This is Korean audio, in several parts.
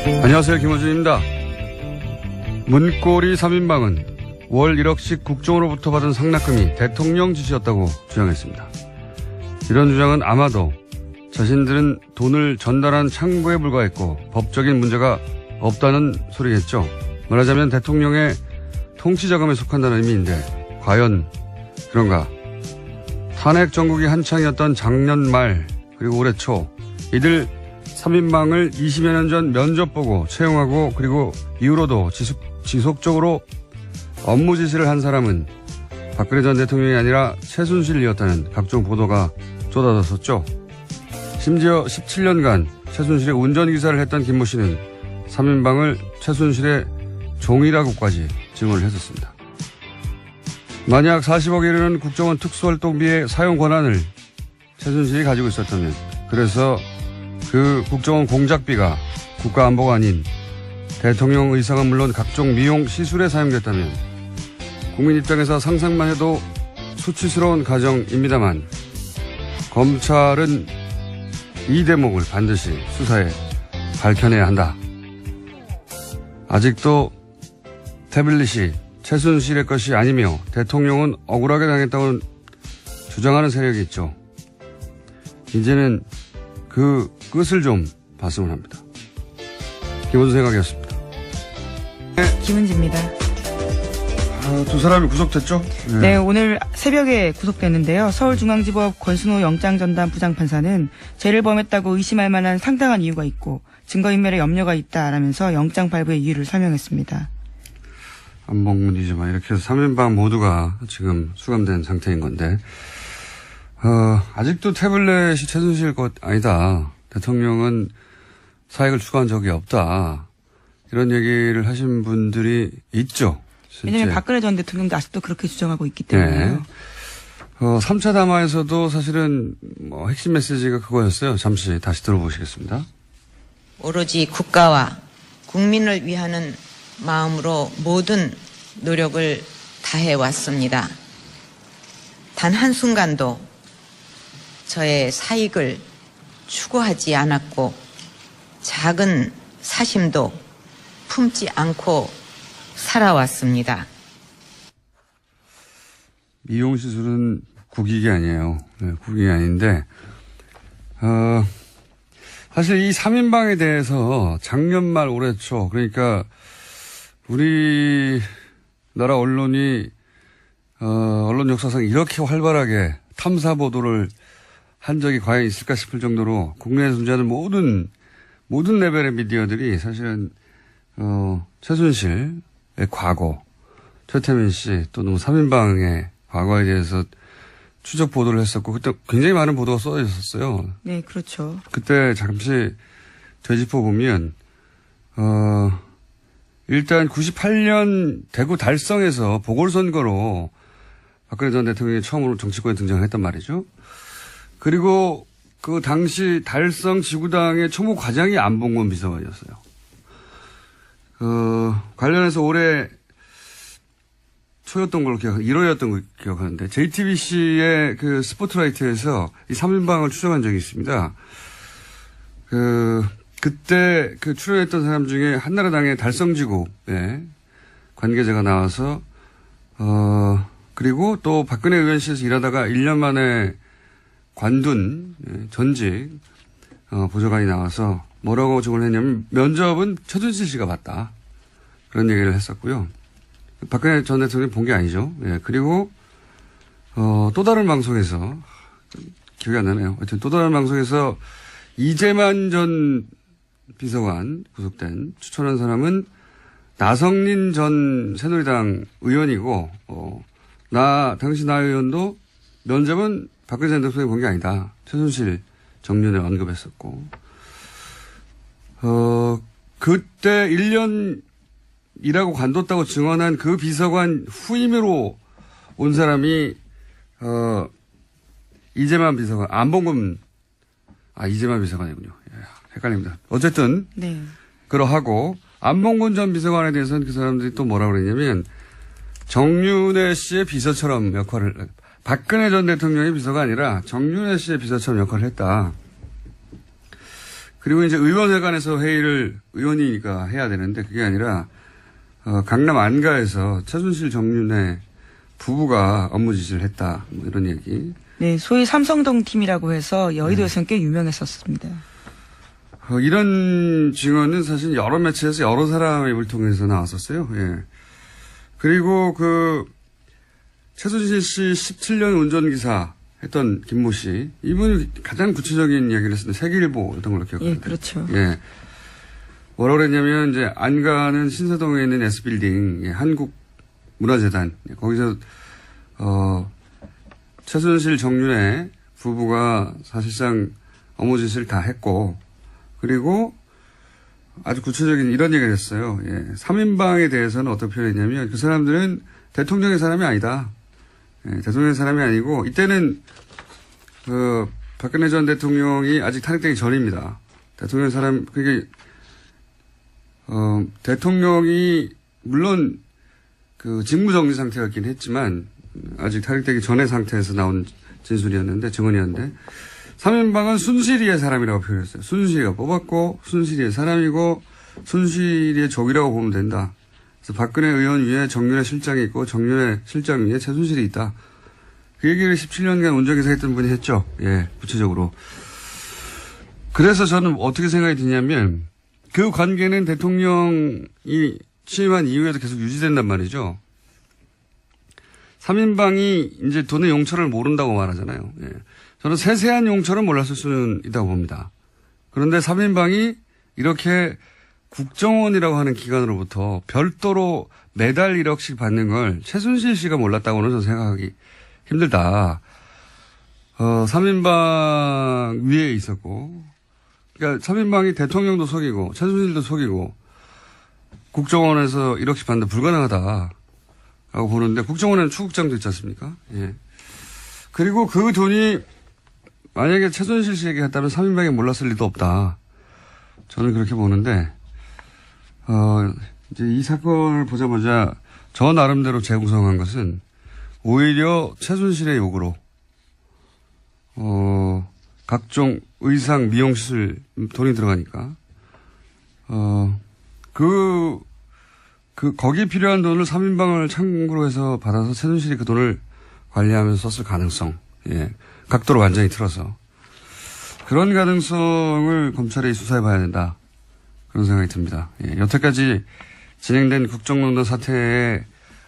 안녕하세요. 김호준입니다. 문고리 3인방은 월 1억씩 국정으로부터 받은 상납금이 대통령 지시였다고 주장했습니다. 이런 주장은 아마도 자신들은 돈을 전달한 창구에 불과했고 법적인 문제가 없다는 소리겠죠. 말하자면 대통령의 통치자금에 속한다는 의미인데 과연 그런가? 탄핵 정국이 한창이었던 작년 말 그리고 올해 초 이들 3인방을 20여 년 전 면접 보고 채용하고 그리고 이후로도 지속적으로 업무 지시를 한 사람은 박근혜 전 대통령이 아니라 최순실이었다는 각종 보도가 쏟아졌었죠. 심지어 17년간 최순실의 운전기사를 했던 김모 씨는 3인방을 최순실의 종이라고까지 증언을 했었습니다. 만약 40억에 이르는 국정원 특수활동비의 사용 권한을 최순실이 가지고 있었다면 그래서 그 국정원 공작비가 국가안보가 아닌 대통령 의상은 물론 각종 미용 시술에 사용됐다면 국민 입장에서 상상만 해도 수치스러운 가정입니다만 검찰은 이 대목을 반드시 수사에 밝혀내야 한다. 아직도 태블릿이 최순실의 것이 아니며 대통령은 억울하게 당했다고 주장하는 세력이 있죠. 이제는 그 끝을 좀 봤으면 합니다. 김원준 생각이었습니다. 김은지입니다. 두 사람이 구속됐죠? 네, 오늘 새벽에 구속됐는데요. 서울중앙지법 권순호 영장전담 부장판사는 죄를 범했다고 의심할 만한 상당한 이유가 있고 증거인멸에 염려가 있다라면서 영장 발부의 이유를 설명했습니다. 안봉문이지만 이렇게 해서 3인방 모두가 지금 수감된 상태인 건데 아직도 태블릿이 최순실 것 아니다. 대통령은 사익을 추구한 적이 없다. 이런 얘기를 하신 분들이 있죠. 왜냐하면 박근혜 전 대통령도 아직도 그렇게 주장하고 있기 때문에요. 네. 3차 담화에서도 사실은 핵심 메시지가 그거였어요. 잠시 다시 들어보시겠습니다. 오로지 국가와 국민을 위하는 마음으로 모든 노력을 다해왔습니다. 단 한순간도 저의 사익을 추구하지 않았고 작은 사심도 품지 않고 살아왔습니다. 미용시술은 국익이 아니에요. 네, 국익이 아닌데 사실 이 3인방에 대해서 작년 말 올해 초 그러니까 우리나라 언론이 언론 역사상 이렇게 활발하게 탐사 보도를 한 적이 과연 있을까 싶을 정도로 국내에 존재하는 모든 레벨의 미디어들이 사실은 최순실의 과거, 최태민 씨 또는 3인방의 과거에 대해서 추적 보도를 했었고 그때 굉장히 많은 보도가 쏟아져 있었어요. 네, 그렇죠. 그때 잠시 되짚어 보면 일단 98년 대구 달성에서 보궐선거로 박근혜 전 대통령이 처음으로 정치권에 등장을 했단 말이죠. 그리고 그 당시 달성 지구당의 초모 과장이 안봉근 비서관이었어요. 관련해서 올해 초였던 걸로 1월이었던 걸 기억하는데 JTBC의 그 스포트라이트에서 이 3인방을 추정한 적이 있습니다. 그때 그 출연했던 사람 중에 한나라당의 달성지구에 관계자가 나와서 그리고 또 박근혜 의원실에서 일하다가 1년 만에 관둔 전직 보좌관이 나와서 뭐라고 증언을 했냐면 면접은 최순실 씨가 봤다. 그런 얘기를 했었고요. 박근혜 전 대통령이 본 게 아니죠. 예, 그리고 또 다른 방송에서 기억이 안 나네요. 하여튼 또 다른 방송에서 이재만 전 비서관 구속된 추천한 사람은 나성린 전 새누리당 의원이고 당시 나 의원도 면접은 박근혜 전 대통령이 본 게 아니다. 최순실 정년에 언급했었고 그때 1년 일하고 관뒀다고 증언한 그 비서관 후임으로 온 사람이 이재만 비서관 안봉근 이재만 비서관이군요. 예, 헷갈립니다. 어쨌든 네. 그러하고 안봉근 전 비서관에 대해서는 그 사람들이 또 뭐라고 그랬냐면 정윤회 씨의 비서처럼 역할을 박근혜 전 대통령의 비서가 아니라 정윤회 씨의 비서처럼 역할을 했다. 그리고 이제 의원회관에서 회의를 의원이니까 해야 되는데 그게 아니라 강남 안가에서 최순실 정윤회 부부가 업무 지시를 했다. 뭐 이런 얘기. 네, 소위 삼성동 팀이라고 해서 여의도에서는 꽤 유명했었습니다. 이런 증언은 사실 여러 매체에서 여러 사람의 입을 통해서 나왔었어요. 예. 그리고 최순실 씨 17년 운전기사 했던 김모 씨. 이분이 가장 구체적인 이야기를 했었는데 세계일보였던 걸로 기억합니다. 예, 그렇죠. 예. 뭐라고 그랬냐면 이제 안가는 신사동에 있는 S빌딩, 예, 한국문화재단. 예, 거기서, 최순실 정윤회 부부가 사실상 업무 지시를 다 했고, 그리고 아주 구체적인 이런 얘기를 했어요. 예. 3인방에 대해서는 어떻게 표현했냐면 그 사람들은 대통령의 사람이 아니다. 예, 대통령의 사람이 아니고 이때는 박근혜 전 대통령이 아직 탄핵되기 전입니다. 대통령의 사람 그게 대통령이 물론 직무정지 상태였긴 했지만 아직 탄핵되기 전의 상태에서 나온 진술이었는데 증언이었는데 3인방은 순실이의 사람이라고 표현했어요. 순실이가 뽑았고 순실이의 사람이고 순실이의 적이라고 보면 된다. 그래서 박근혜 의원 위에 정윤회 실장이 있고 정윤회 실장 위에 최순실이 있다. 그 얘기를 17년간 운전기사 했던 분이 했죠. 예, 구체적으로. 그래서 저는 어떻게 생각이 드냐면 그 관계는 대통령이 취임한 이후에도 계속 유지된단 말이죠. 3인방이 이제 돈의 용처를 모른다고 말하잖아요. 예. 저는 세세한 용처는 몰랐을 수는 있다고 봅니다. 그런데 3인방이 이렇게 국정원이라고 하는 기관으로부터 별도로 매달 1억씩 받는 걸 최순실 씨가 몰랐다고는 저는 생각하기 힘들다. 3인방 위에 있었고, 그러니까 3인방이 대통령도 속이고, 최순실도 속이고, 국정원에서 1억씩 받는다 불가능하다. 라고 보는데, 국정원에는 추국장도 있지 않습니까? 예. 그리고 그 돈이 만약에 최순실 씨에게 했다면 3인방이 몰랐을 리도 없다. 저는 그렇게 보는데, 이제 이 사건을 보자마자 저 나름대로 재구성한 것은 오히려 최순실의 요구로, 각종 의상, 미용시술 돈이 들어가니까, 거기에 필요한 돈을 3인방을 참고로 해서 받아서 최순실이 그 돈을 관리하면서 썼을 가능성, 예. 각도로 완전히 틀어서. 그런 가능성을 검찰이 수사해 봐야 된다. 그런 생각이 듭니다. 예. 여태까지 진행된 국정농단 사태의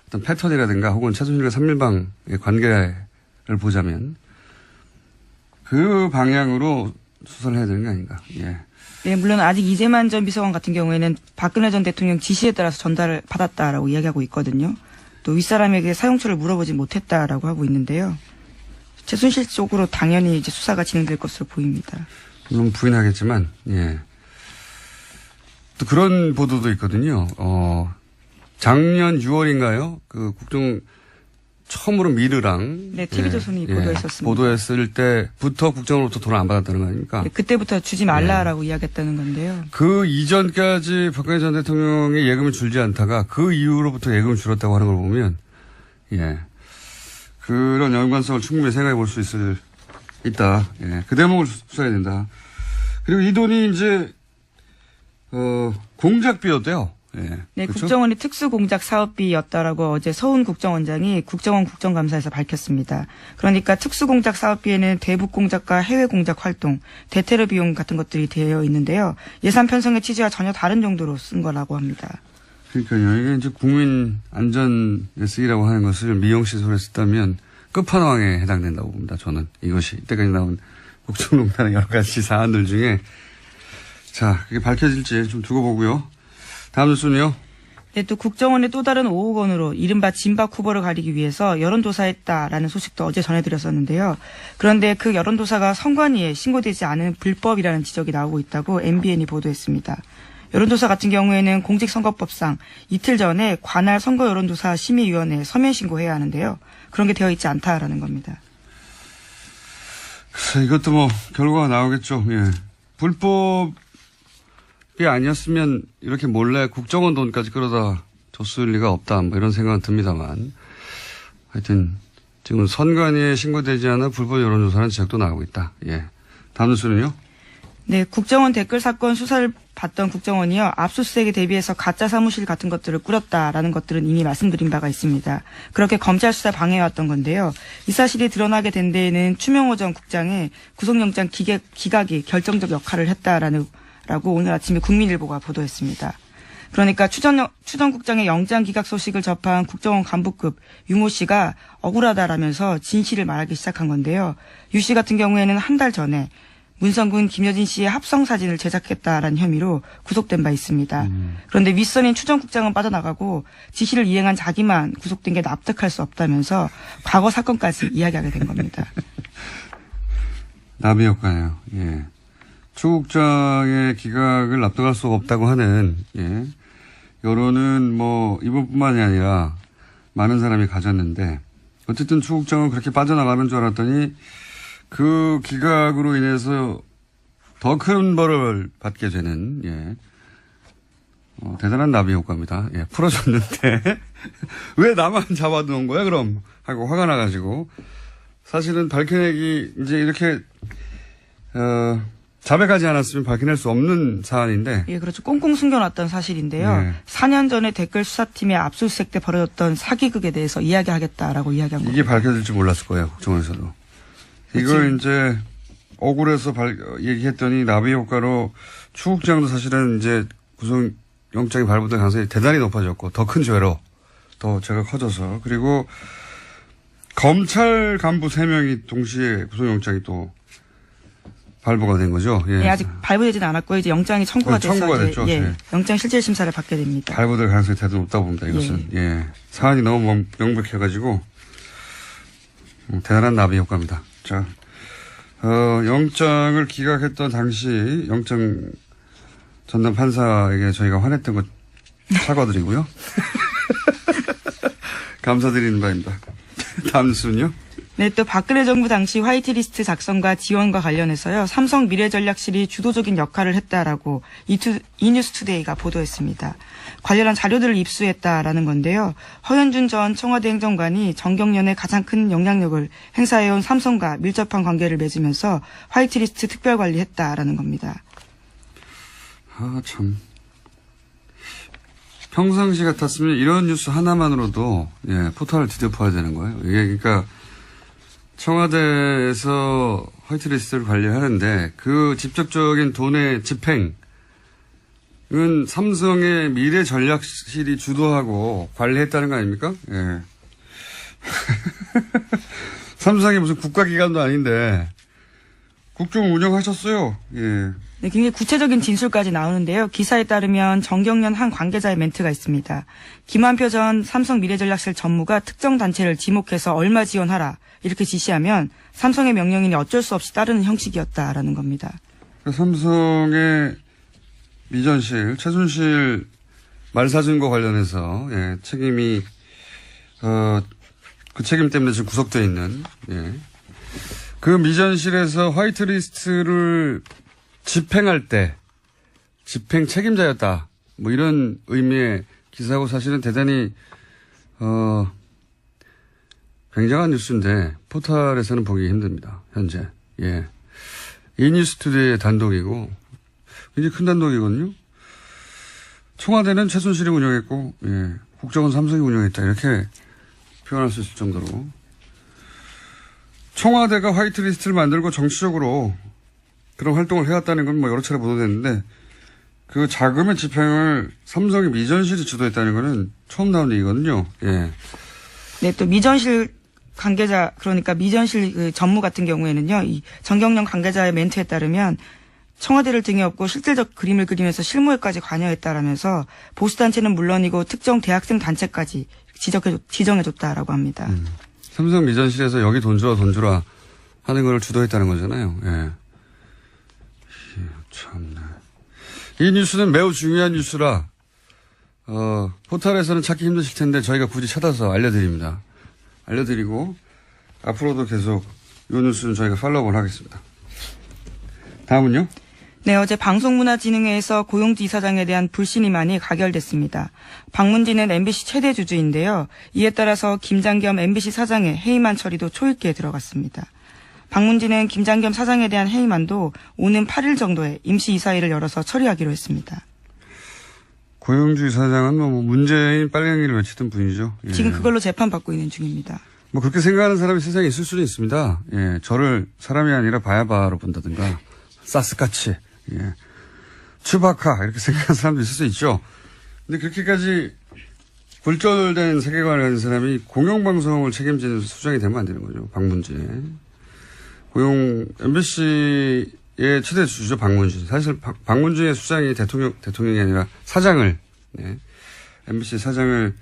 어떤 패턴이라든가 혹은 최순실과 3인방의 관계를 보자면 그 방향으로 수사를 해야 되는 게 아닌가. 예. 네, 물론 아직 이재만 전 비서관 같은 경우에는 박근혜 전 대통령 지시에 따라서 전달을 받았다라고 이야기하고 있거든요. 또 윗사람에게 사용처를 물어보지 못했다라고 하고 있는데요. 최순실 쪽으로 당연히 이제 수사가 진행될 것으로 보입니다. 물론 부인하겠지만, 예. 또 그런 보도도 있거든요. 작년 6월인가요? 처음으로 미르랑. 네, TV조선이 보도했었습니다. 보도했을 때부터 국정으로부터 돈을 안 받았다는 거 아닙니까? 네, 그때부터 주지 말라라고 이야기했다는 건데요. 그 이전까지 박근혜 전 대통령의 예금을 줄지 않다가 그 이후로부터 예금을 줄었다고 하는 걸 보면, 예. 그런 연관성을 충분히 생각해 볼 수 있다. 예. 그 대목을 수사해야 된다. 그리고 이 돈이 이제, 공작비였대요. 예. 네, 그렇죠? 국정원이 특수공작 사업비였다라고 어제 서훈 국정원장이 국정원 국정감사에서 밝혔습니다. 그러니까 특수공작 사업비에는 대북 공작과 해외 공작 활동, 대테러 비용 같은 것들이 되어 있는데요. 예산 편성의 취지와 전혀 다른 정도로 쓴 거라고 합니다. 그러니까요. 이게 이제 국민 안전에 쓰이라고 하는 것을 미용시설에 썼다면 끝판왕에 해당된다고 봅니다. 저는 이것이 이때까지 나온 국정농단의 여러 가지 사안들 중에 자, 그게 밝혀질지 좀 두고 보고요. 다음 뉴스는요. 네, 또 국정원의 또 다른 5억 원으로 이른바 진박 후보를 가리기 위해서 여론조사했다라는 소식도 어제 전해드렸었는데요. 그런데 그 여론조사가 선관위에 신고되지 않은 불법이라는 지적이 나오고 있다고 MBN이 보도했습니다. 여론조사 같은 경우에는 공직선거법상 이틀 전에 관할 선거여론조사 심의위원회에 서면 신고해야 하는데요. 그런 게 되어 있지 않다라는 겁니다. 글쎄, 이것도 뭐 결과가 나오겠죠. 예. 불법이 아니었으면 이렇게 몰래 국정원 돈까지 끌어다 줬을 리가 없다. 뭐 이런 생각은 듭니다만. 하여튼 지금 선관위에 신고되지 않은 불법 여론조사는 지적도 나오고 있다. 예. 다음 뉴스는요. 네, 국정원 댓글 사건 수사를 받던 국정원이요. 압수수색에 대비해서 가짜 사무실 같은 것들을 꾸렸다라는 것들은 이미 말씀드린 바가 있습니다. 그렇게 검찰 수사 방해해왔던 건데요. 이 사실이 드러나게 된 데에는 추명호 전 국장의 구속영장 기각이 결정적 역할을 했다라고 오늘 아침에 국민일보가 보도했습니다. 그러니까 추 전 국장의 영장 기각 소식을 접한 국정원 간부급 유모 씨가 억울하다라면서 진실을 말하기 시작한 건데요. 유 씨 같은 경우에는 한 달 전에 문성군 김여진 씨의 합성 사진을 제작했다라는 혐의로 구속된 바 있습니다. 그런데 윗선인 추 전 국장은 빠져나가고 지시를 이행한 자기만 구속된 게 납득할 수 없다면서 과거 사건까지 이야기하게 된 겁니다. 나비 효과네요. 예. 추 국장의 기각을 납득할 수가 없다고 하는, 예. 여론은 뭐, 이번뿐만이 아니라 많은 사람이 가졌는데, 어쨌든 추 국장은 그렇게 빠져나가는 줄 알았더니, 그 기각으로 인해서 더 큰 벌을 받게 되는, 예. 대단한 나비 효과입니다. 예. 풀어줬는데, 왜 나만 잡아놓은 거야, 그럼? 하고 화가 나가지고. 사실은 밝혀내기, 이제 이렇게, 자백하지 않았으면 밝혀낼 수 없는 사안인데. 예, 그렇죠. 꽁꽁 숨겨놨던 사실인데요. 네. 4년 전에 댓글 수사팀의 압수수색 때 벌어졌던 사기극에 대해서 이야기하겠다라고 이야기한 겁니다. 이게 밝혀질지 몰랐을 거예요, 국정원에서도. 이걸 이제 억울해서 얘기했더니 나비 효과로 추 국장도 사실은 이제 구속영장이 발부될 가능성이 대단히 높아졌고 더 큰 죄로 더 죄가 커져서 그리고 검찰 간부 3명이 동시에 구속영장이 또 발부가 된 거죠. 예. 예, 아직 발부되지는 않았고요. 이제 영장이 청구가 돼서 청구가 이제, 됐죠. 예, 예. 영장 실질 심사를 받게 됩니다. 발부될 가능성이 대단히 높다고 봅니다. 이것은. 예. 사안이 너무 명백해가지고 대단한 나비 효과입니다. 자, 영장을 기각했던 당시 영장 전담 판사에게 저희가 화냈던 것 사과드리고요. 감사드리는 바입니다. 다음 뉴스는요? 네, 또 박근혜 정부 당시 화이트리스트 작성과 지원과 관련해서요. 삼성 미래전략실이 주도적인 역할을 했다라고 이뉴스투데이가 보도했습니다. 관련한 자료들을 입수했다라는 건데요. 허현준 전 청와대 행정관이 정경련에 가장 큰 영향력을 행사해온 삼성과 밀접한 관계를 맺으면서 화이트리스트 특별관리했다라는 겁니다. 아, 참. 평상시 같았으면 이런 뉴스 하나만으로도 예, 포탈을 뒤덮어야 되는 거예요. 이게 그러니까 청와대에서 화이트리스트를 관리하는데 그 직접적인 돈의 집행은 삼성의 미래전략실이 주도하고 관리했다는 거 아닙니까? 예. 삼성이 무슨 국가기관도 아닌데 국정 운영하셨어요. 예. 네, 굉장히 구체적인 진술까지 나오는데요. 기사에 따르면 정경련 한 관계자의 멘트가 있습니다. 김한표 전 삼성 미래전략실 전무가 특정 단체를 지목해서 얼마 지원하라 이렇게 지시하면 삼성의 명령인이 어쩔 수 없이 따르는 형식이었다라는 겁니다. 삼성의 미전실, 최순실 말사진과 관련해서 예, 책임이 그 책임 때문에 지금 구속되어 있는 예. 그 미전실에서 화이트리스트를 집행할 때 집행 책임자였다. 뭐 이런 의미의 기사고 사실은 대단히 굉장한 뉴스인데 포털에서는 보기 힘듭니다. 현재. 예. 이뉴스투데이의 단독이고 굉장히 큰 단독이거든요. 청와대는 최순실이 운영했고 예. 국정원 삼성이 운영했다. 이렇게 표현할 수 있을 정도로 청와대가 화이트리스트를 만들고 정치적으로 그런 활동을 해왔다는 건 뭐 여러 차례 보도됐는데 그 자금의 집행을 삼성의 미전실이 주도했다는 거는 처음 나온 얘기거든요. 예. 네, 또 미전실 관계자 그러니까 미전실 그 전무 같은 경우에는요. 이 정경련 관계자의 멘트에 따르면 청와대를 등에 업고 실질적 그림을 그리면서 실무에까지 관여했다라면서 보수단체는 물론이고 특정 대학생 단체까지 지정해줬다라고 합니다. 삼성 미전실에서 여기 돈 주라 하는 걸 주도했다는 거잖아요. 예. 참네. 이 뉴스는 매우 중요한 뉴스라 포털에서는 찾기 힘드실 텐데 저희가 굳이 찾아서 알려드립니다. 알려드리고 앞으로도 계속 이 뉴스는 저희가 팔로우를 하겠습니다. 다음은요? 네, 어제 방송문화진흥회에서 고용주 이사장에 대한 불신임안이 가결됐습니다. 박문진은 MBC 최대 주주인데요. 이에 따라서 김장겸 MBC 사장의 해임안 처리도 초읽기에 들어갔습니다. 방문진은 김장겸 사장에 대한 해임안도 오는 8일 정도에 임시 이사회를 열어서 처리하기로 했습니다. 고용주 사장은 뭐 문재인 빨갱이를 외치던 분이죠. 예. 지금 그걸로 재판받고 있는 중입니다. 뭐 그렇게 생각하는 사람이 세상에 있을 수는 있습니다. 예. 저를 사람이 아니라 바야바로 본다든가 사스카치, 예. 추바카 이렇게 생각하는 사람도 있을 수 있죠. 근데 그렇게까지 굴절된 세계관을 가진 사람이 공영방송을 책임지는 수장이 되면 안 되는 거죠. 박문진. MBC의 최대 주주죠. 박문진. 사실 박문진의 수장이 대통령이 아니라 사장을, 네. MBC 사장을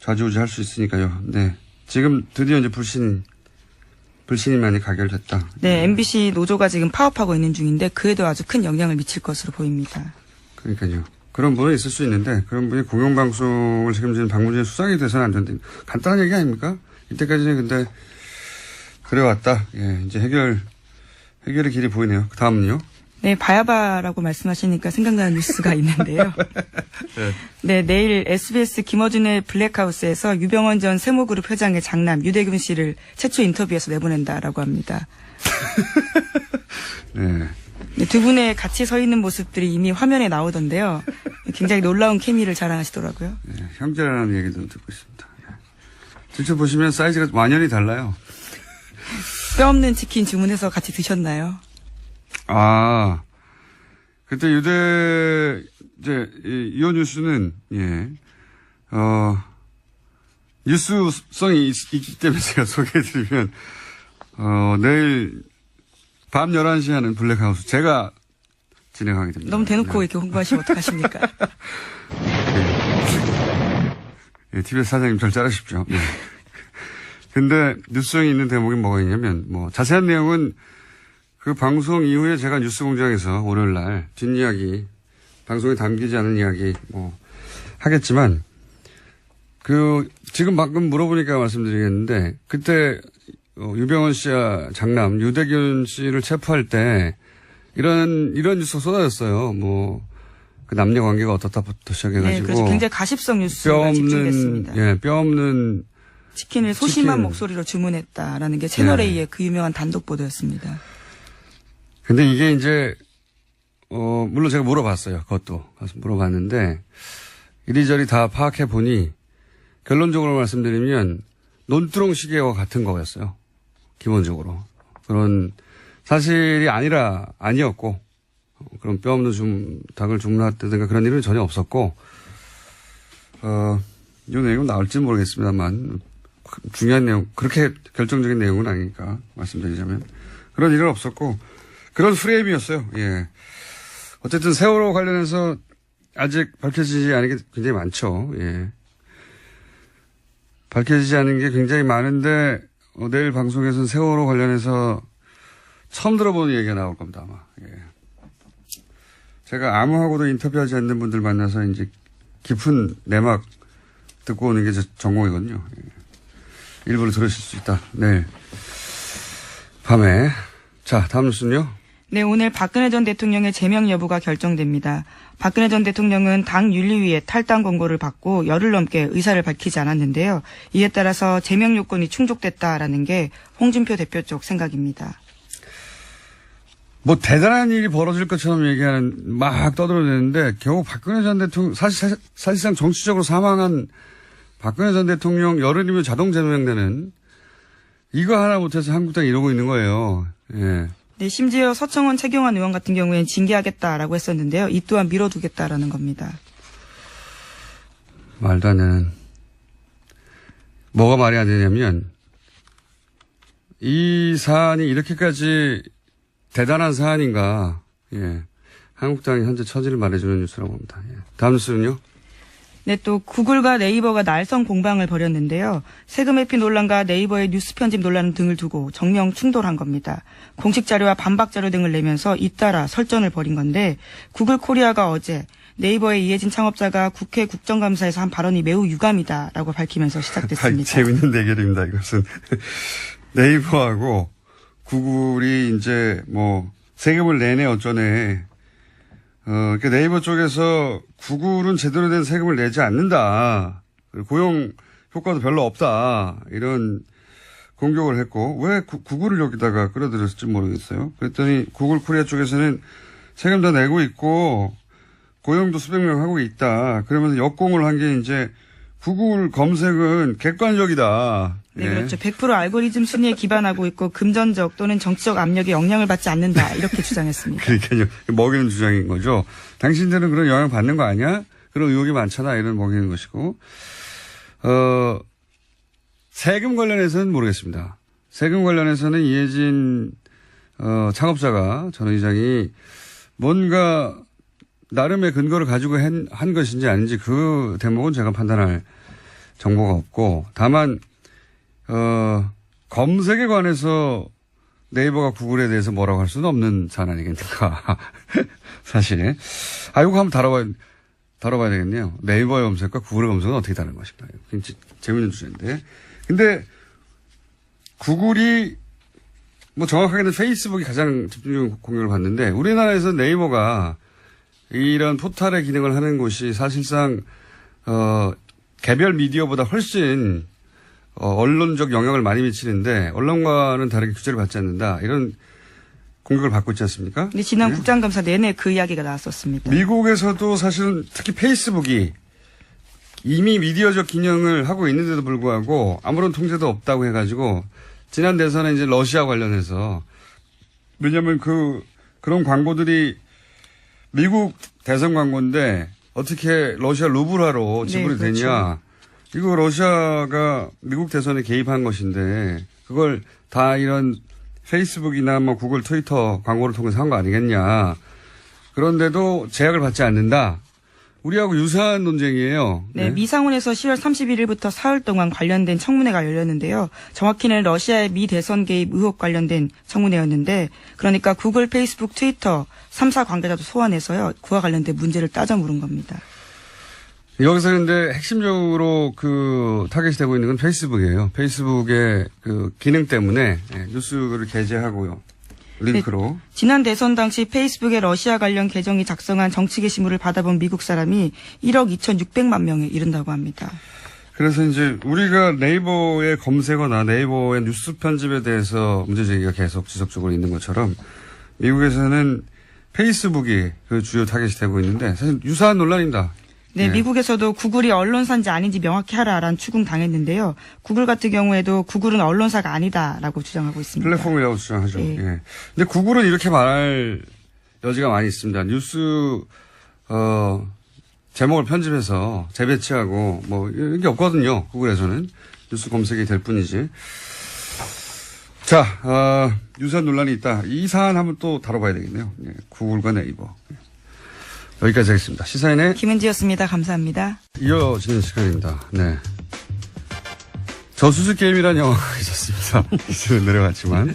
좌지우지할 수 있으니까요. 네. 지금 드디어 이제 불신이 많이 가결됐다. 네, MBC 노조가 지금 파업하고 있는 중인데 그에도 아주 큰 영향을 미칠 것으로 보입니다. 그러니까요. 그런 분은 있을 수 있는데 그런 분이 공영방송을 책임지는 박문진 수장이 돼서는 안 된다. 간단한 얘기 아닙니까? 이때까지는 근데 그래왔다. 예, 이제 해결의 길이 보이네요. 그 다음은요? 네, 바야바라고 말씀하시니까 생각나는 뉴스가 있는데요. 네, 내일 SBS 김어준의 블랙하우스에서 유병원 전 세모그룹 회장의 장남 유대균 씨를 최초 인터뷰에서 내보낸다라고 합니다. 네. 네, 두 분의 같이 서 있는 모습들이 이미 화면에 나오던데요. 굉장히 놀라운 케미를 자랑하시더라고요. 네, 형제라는 얘기도 듣고 있습니다. 직접 보시면 사이즈가 완연히 달라요. 뼈 없는 치킨 주문해서 같이 드셨나요? 아, 그때 이호 뉴스는, 예, 뉴스성이 있기 때문에 제가 소개해드리면, 내일 밤 11시 하는 블랙하우스 제가 진행하게 됩니다. 너무 대놓고 네. 이렇게 홍보하시면 어떡하십니까? 예, TBS 사장님 절 자르십시오. 예. 근데 뉴스성이 있는 대목이 뭐가 있냐면, 뭐, 자세한 내용은 그 방송 이후에 제가 뉴스공장에서 월요일 날 뒷이야기, 방송에 담기지 않은 이야기, 뭐, 하겠지만, 지금 방금 물어보니까 말씀드리겠는데, 그때, 유병원 씨와 장남, 유대균 씨를 체포할 때, 이런 뉴스가 쏟아졌어요. 뭐, 그 남녀 관계가 어떻다부터 시작해가지고. 네, 그래서 굉장히 가십성 뉴스가 집중됐습니다. 예, 뼈 없는 치킨을 소심한 목소리로 주문했다라는 게 채널A의 그 유명한 단독 보도였습니다. 근데 이게 이제, 물론 제가 물어봤어요. 그것도. 가서 물어봤는데, 이리저리 다 파악해 보니, 결론적으로 말씀드리면, 논두렁 시계와 같은 거였어요. 기본적으로. 그런 사실이 아니었고, 그런 뼈 없는 닭을 주문했다든가 그런 일은 전혀 없었고, 이 내용은 나올지 모르겠습니다만, 중요한 내용, 그렇게 결정적인 내용은 아니니까 말씀드리자면, 그런 일은 없었고, 그런 프레임이었어요. 예. 어쨌든 세월호 관련해서 아직 밝혀지지 않은 게 굉장히 많죠. 예. 밝혀지지 않은 게 굉장히 많은데, 내일 방송에서는 세월호 관련해서 처음 들어보는 얘기가 나올 겁니다, 아마. 예. 제가 아무하고도 인터뷰하지 않는 분들 만나서 이제 깊은 내막 듣고 오는 게 제 전공이거든요. 예. 일부러 들으실 수 있다. 네. 밤에. 자, 다음 뉴스는요? 네, 오늘 박근혜 전 대통령의 제명 여부가 결정됩니다. 박근혜 전 대통령은 당 윤리위에 탈당 권고를 받고 열흘 넘게 의사를 밝히지 않았는데요. 이에 따라서 제명 요건이 충족됐다라는 게 홍준표 대표 쪽 생각입니다. 뭐 대단한 일이 벌어질 것처럼 막 떠들어대는데 결국 박근혜 전 대통령 사실상 정치적으로 사망한 박근혜 전 대통령 열흘이면 자동 제명되는 이거 하나 못해서 한국당이 이러고 있는 거예요. 예. 네, 심지어 서청원 최경환 의원 같은 경우에는 징계하겠다라고 했었는데요. 이 또한 미뤄두겠다라는 겁니다. 말도 안 되는. 뭐가 말이 안 되냐면 이 사안이 이렇게까지 대단한 사안인가. 예. 한국당이 현재 처지를 말해주는 뉴스라고 봅니다. 예. 다음 뉴스는요? 네, 또 구글과 네이버가 날선 공방을 벌였는데요. 세금 회피 논란과 네이버의 뉴스 편집 논란 등을 두고 정면 충돌한 겁니다. 공식 자료와 반박 자료 등을 내면서 잇따라 설전을 벌인 건데 구글 코리아가 어제 네이버의 이해진 창업자가 국회 국정감사에서 한 발언이 매우 유감이다라고 밝히면서 시작됐습니다. 재밌는 대결입니다. 이것은 네이버하고 구글이 이제 뭐 세금을 내네 어쩌네. 그러니까 네이버 쪽에서 구글은 제대로 된 세금을 내지 않는다. 고용 효과도 별로 없다. 이런 공격을 했고 왜 구글을 여기다가 끌어들였을지 모르겠어요. 그랬더니 구글 코리아 쪽에서는 세금 다 내고 있고 고용도 수백 명 하고 있다. 그러면서 역공을 한 게 이제 구글 검색은 객관적이다. 네, 예. 그렇죠. 100% 알고리즘 순위에 기반하고 있고 금전적 또는 정치적 압력에 영향을 받지 않는다. 이렇게 주장했습니다. 그러니까요. 먹이는 주장인 거죠. 당신들은 그런 영향 받는 거 아니야? 그런 의혹이 많잖아. 이런 먹이는 것이고. 세금 관련해서는 모르겠습니다. 세금 관련해서는 이해진 창업자가 전 의장이 뭔가 나름의 근거를 가지고 한 것인지 아닌지 그 대목은 제가 판단할 정보가 없고 다만 검색에 관해서 네이버가 구글에 대해서 뭐라고 할 수는 없는 사안 아니겠습니까? 사실. 이거 한번 다뤄봐야 되겠네요. 네이버의 검색과 구글의 검색은 어떻게 다른 것인가. 굉장히 재밌는 주제인데. 근데 구글이 뭐 정확하게는 페이스북이 가장 집중적인 공격을 받는데 우리나라에서 네이버가 이런 포털의 기능을 하는 곳이 사실상 개별 미디어보다 훨씬 언론적 영향을 많이 미치는데 언론과는 다르게 규제를 받지 않는다. 이런 공격을 받고 있지 않습니까? 근데 지난 네? 국정감사 내내 그 이야기가 나왔었습니다. 미국에서도 사실은 특히 페이스북이 이미 미디어적 기능을 하고 있는데도 불구하고 아무런 통제도 없다고 해가지고 지난 대선에 이제 러시아 관련해서 왜냐하면 그런 광고들이 미국 대선 광고인데 어떻게 러시아 루블화로 지불이 네, 그렇죠. 되냐. 이거 러시아가 미국 대선에 개입한 것인데 그걸 다 이런 페이스북이나 뭐 구글, 트위터 광고를 통해서 한 거 아니겠냐. 그런데도 제약을 받지 않는다. 우리하고 유사한 논쟁이에요. 네, 미상원에서 10월 31일부터 사흘 동안 관련된 청문회가 열렸는데요. 정확히는 러시아의 미 대선 개입 의혹 관련된 청문회였는데 그러니까 구글, 페이스북, 트위터 3사 관계자도 소환해서요. 그와 관련된 문제를 따져 물은 겁니다. 여기서 근데 핵심적으로 타겟이 되고 있는 건 페이스북이에요. 페이스북의 기능 때문에 뉴스를 게재하고요. 링크로. 네, 지난 대선 당시 페이스북의 러시아 관련 계정이 작성한 정치 게시물을 받아본 미국 사람이 1억 2,600만 명에 이른다고 합니다. 그래서 이제 우리가 네이버에 검색어나 네이버의 뉴스 편집에 대해서 문제제기가 계속 지속적으로 있는 것처럼 미국에서는 페이스북이 그 주요 타겟이 되고 있는데 사실 유사한 논란입니다. 네, 네. 미국에서도 구글이 언론사인지 아닌지 명확히 하라라는 추궁당했는데요. 구글 같은 경우에도 구글은 언론사가 아니다라고 주장하고 있습니다. 플랫폼이라고 주장하죠. 네. 예. 근데 구글은 이렇게 말할 여지가 많이 있습니다. 뉴스 제목을 편집해서 재배치하고 뭐 이런 게 없거든요. 구글에서는 뉴스 검색이 될 뿐이지. 자, 유사한 논란이 있다. 이 사안 한번 또 다뤄봐야 되겠네요. 예. 구글과 네이버. 여기까지 하겠습니다. 시사인의 김은지였습니다. 감사합니다. 이어지는 시간입니다. 네. 저수지 게임이라는 영화가 있었습니다. 이제는 내려갔지만.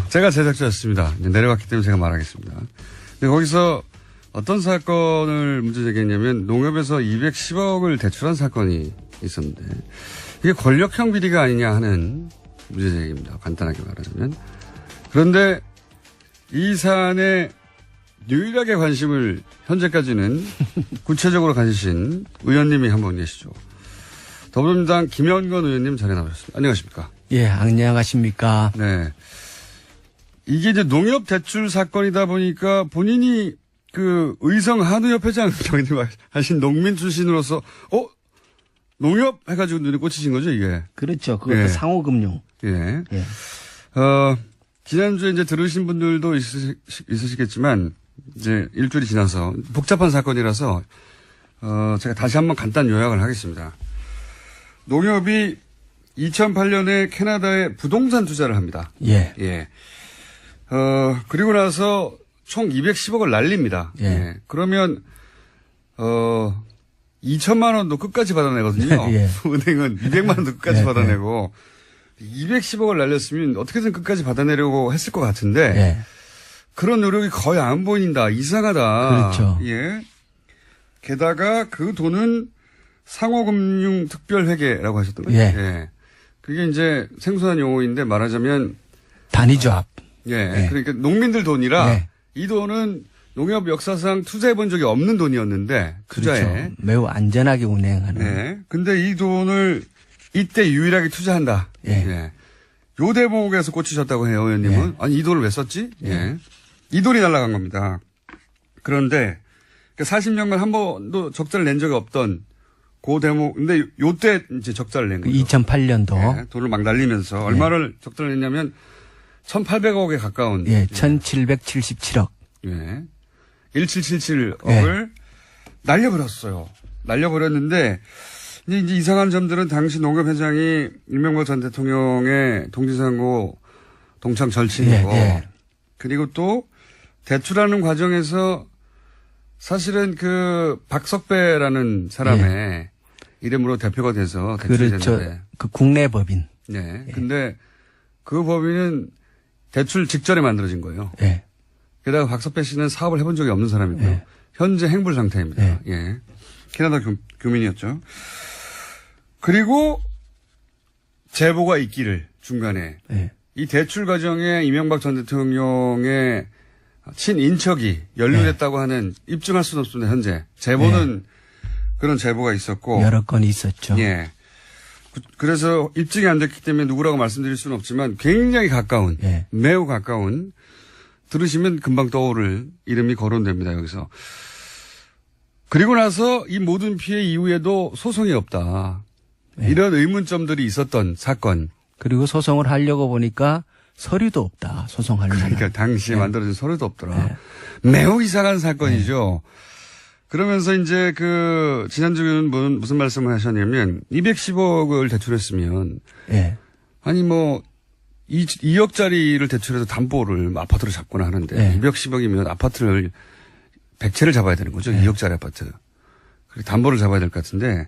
제가 제작자였습니다. 내려갔기 때문에 제가 말하겠습니다. 근데 거기서 어떤 사건을 문제 제기했냐면 농협에서 210억을 대출한 사건이 있었는데 이게 권력형 비리가 아니냐 하는 문제 제기입니다. 간단하게 말하자면. 그런데 이 사안에 유일하게 관심을 현재까지는 구체적으로 가지신 의원님이 한 분 계시죠. 더불어민주당 김현건 의원님 자리에 나오셨습니다. 안녕하십니까? 예, 안녕하십니까? 네. 이게 이제 농협 대출 사건이다 보니까 본인이 의성 한우협회장 경님 하신 농민 출신으로서 농협 해가지고 눈에 꽂히신 거죠, 이게? 그렇죠. 그것도 예. 상호금융. 예. 예. 지난주에 이제 들으신 분들도 있으시겠지만, 이제 일주일이 지나서 복잡한 사건이라서, 제가 다시 한번 간단 요약을 하겠습니다. 농협이 2008년에 캐나다에 부동산 투자를 합니다. 예. 예. 그리고 나서 총 210억을 날립니다. 예. 예. 그러면, 2천만 원도 끝까지 받아내거든요. 예. 은행은 200만 원도 끝까지 예. 받아내고, 210억을 날렸으면 어떻게든 끝까지 받아내려고 했을 것 같은데, 예. 그런 노력이 거의 안 보인다. 이상하다. 그렇죠. 예. 게다가 그 돈은 상호금융특별회계라고 하셨던 거죠. 예. 그게 이제 생소한 용어인데 말하자면 단위조합. 예. 그러니까 농민들 돈이라 예. 이 돈은 농협 역사상 투자해 본 적이 없는 돈이었는데 투자에. 그렇죠. 매우 안전하게 운행하는. 네. 근데 이 돈을 이때 유일하게 투자한다. 예. 요 대목에서 꽂히셨다고 해요, 의원님은. 예. 아니, 이 돈을 왜 썼지? 예. 이 돈이 날아간 겁니다. 그런데 40년간 한 번도 적자를 낸 적이 없던 그 대목, 근데 요때 이제 적자를 낸 거죠. 2008년도. 예. 돈을 막 날리면서 얼마를 적자를 냈냐면 1,800억에 가까운. 예, 1,777억. 예. 1777억을 날려버렸어요. 날려버렸는데, 이제 이상한 점들은 당시 농협회장이 이명박 전 대통령의 동지상고 동창 절친이고, 그리고 또 대출하는 과정에서 사실은 그 박석배라는 사람의 이름으로 대표가 돼서 대출이 그렇죠. 됐는데. 그 국내 법인. 네. 근데 그 법인은 대출 직전에 만들어진 거예요. 예. 게다가 박석배 씨는 사업을 해본 적이 없는 사람이고요. 현재 행불 상태입니다. 예. 캐나다 교민이었죠. 그리고 제보가 있기를 중간에 이 대출 과정에 이명박 전 대통령의 친인척이 연루됐다고 하는 입증할 수는 없습니다. 현재 제보는 그런 제보가 있었고 여러 건이 있었죠. 예. 그래서 입증이 안 됐기 때문에 누구라고 말씀드릴 수는 없지만 굉장히 가까운 매우 가까운 들으시면 금방 떠오를 이름이 거론됩니다. 여기서. 그리고 나서 이 모든 피해 이후에도 소송이 없다. 이런 의문점들이 있었던 사건. 그리고 소송을 하려고 보니까 서류도 없다. 소송할 만한. 그러니까 당시에 만들어진 서류도 없더라. 매우 이상한 사건이죠. 그러면서 이제 그 지난주에는 무슨 말씀을 하셨냐면 210억을 대출했으면 아니 뭐 2억짜리를 대출해서 담보를 아파트를 잡거나 하는데 210억이면 아파트를 100채를 잡아야 되는 거죠. 2억짜리 아파트. 그리고 담보를 잡아야 될 것 같은데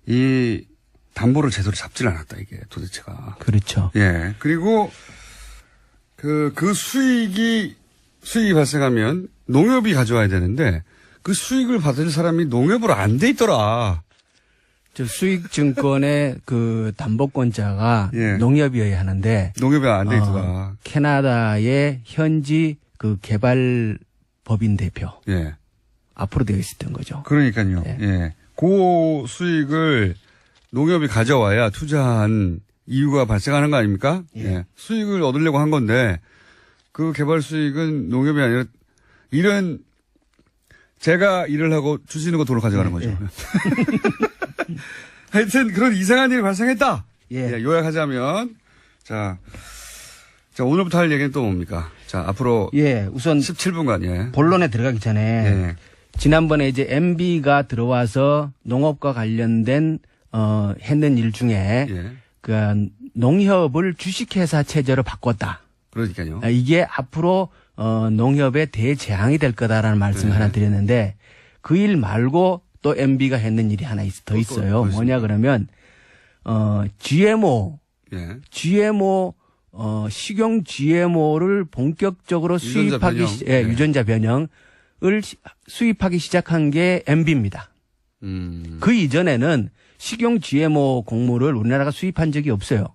이 담보를 제대로 잡질 않았다 이게 도대체가. 그렇죠. 예. 그리고 그 수익이 발생하면 농협이 가져와야 되는데 그 수익을 받을 사람이 농협으로 안 돼 있더라. 저 수익증권의 그 담보권자가 농협이어야 하는데 농협이 안 돼 있더라. 캐나다의 현지 그 개발법인 대표. 앞으로 되어 있었던 거죠. 그러니까요. 그 수익을 농협이 가져와야 투자한 이유가 발생하는 거 아닙니까? 수익을 얻으려고 한 건데 그 개발 수익은 농협이 아니라 이런 제가 일을 하고 주시는 거 돈을 가져가는 거죠. 하여튼 그런 이상한 일이 발생했다. 요약하자면 자 오늘부터 할 얘기는 또 뭡니까? 자 앞으로 우선 17분간 본론에 들어가기 전에 지난번에 이제 MB가 들어와서 농업과 관련된 했는 일 중에 그 농협을 주식회사 체제로 바꿨다. 그러니까요. 이게 앞으로 농협의 대재앙이 될 거다라는 말씀을 하나 드렸는데 그 일 말고 또 MB가 했는 일이 하나 더 있어요. 뭐냐 그러면 GMO 식용 GMO를 본격적으로 수입하기 유전자 변형을 수입하기 시작한 게 MB입니다. 그 이전에는 식용 GMO 곡물을 우리나라가 수입한 적이 없어요.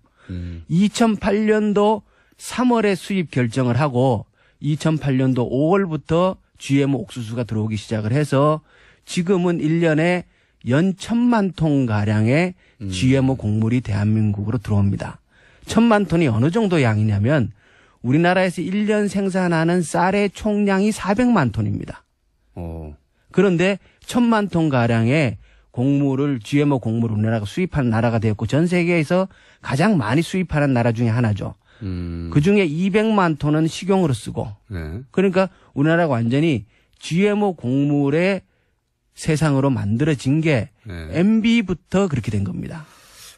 2008년도 3월에 수입 결정을 하고 2008년도 5월부터 GMO 옥수수가 들어오기 시작을 해서 지금은 1년에 연 1,000만 톤 가량의 GMO 곡물이 대한민국으로 들어옵니다. 1,000만 톤이 어느 정도 양이냐면 우리나라에서 1년 생산하는 쌀의 총량이 400만 톤입니다. 그런데 1,000만 톤 가량의 GMO 곡물을 우리나라가 수입하는 나라가 되었고 전 세계에서 가장 많이 수입하는 나라 중에 하나죠. 그중에 200만 톤은 식용으로 쓰고 그러니까 우리나라가 완전히 GMO 곡물의 세상으로 만들어진 게 MB부터 그렇게 된 겁니다.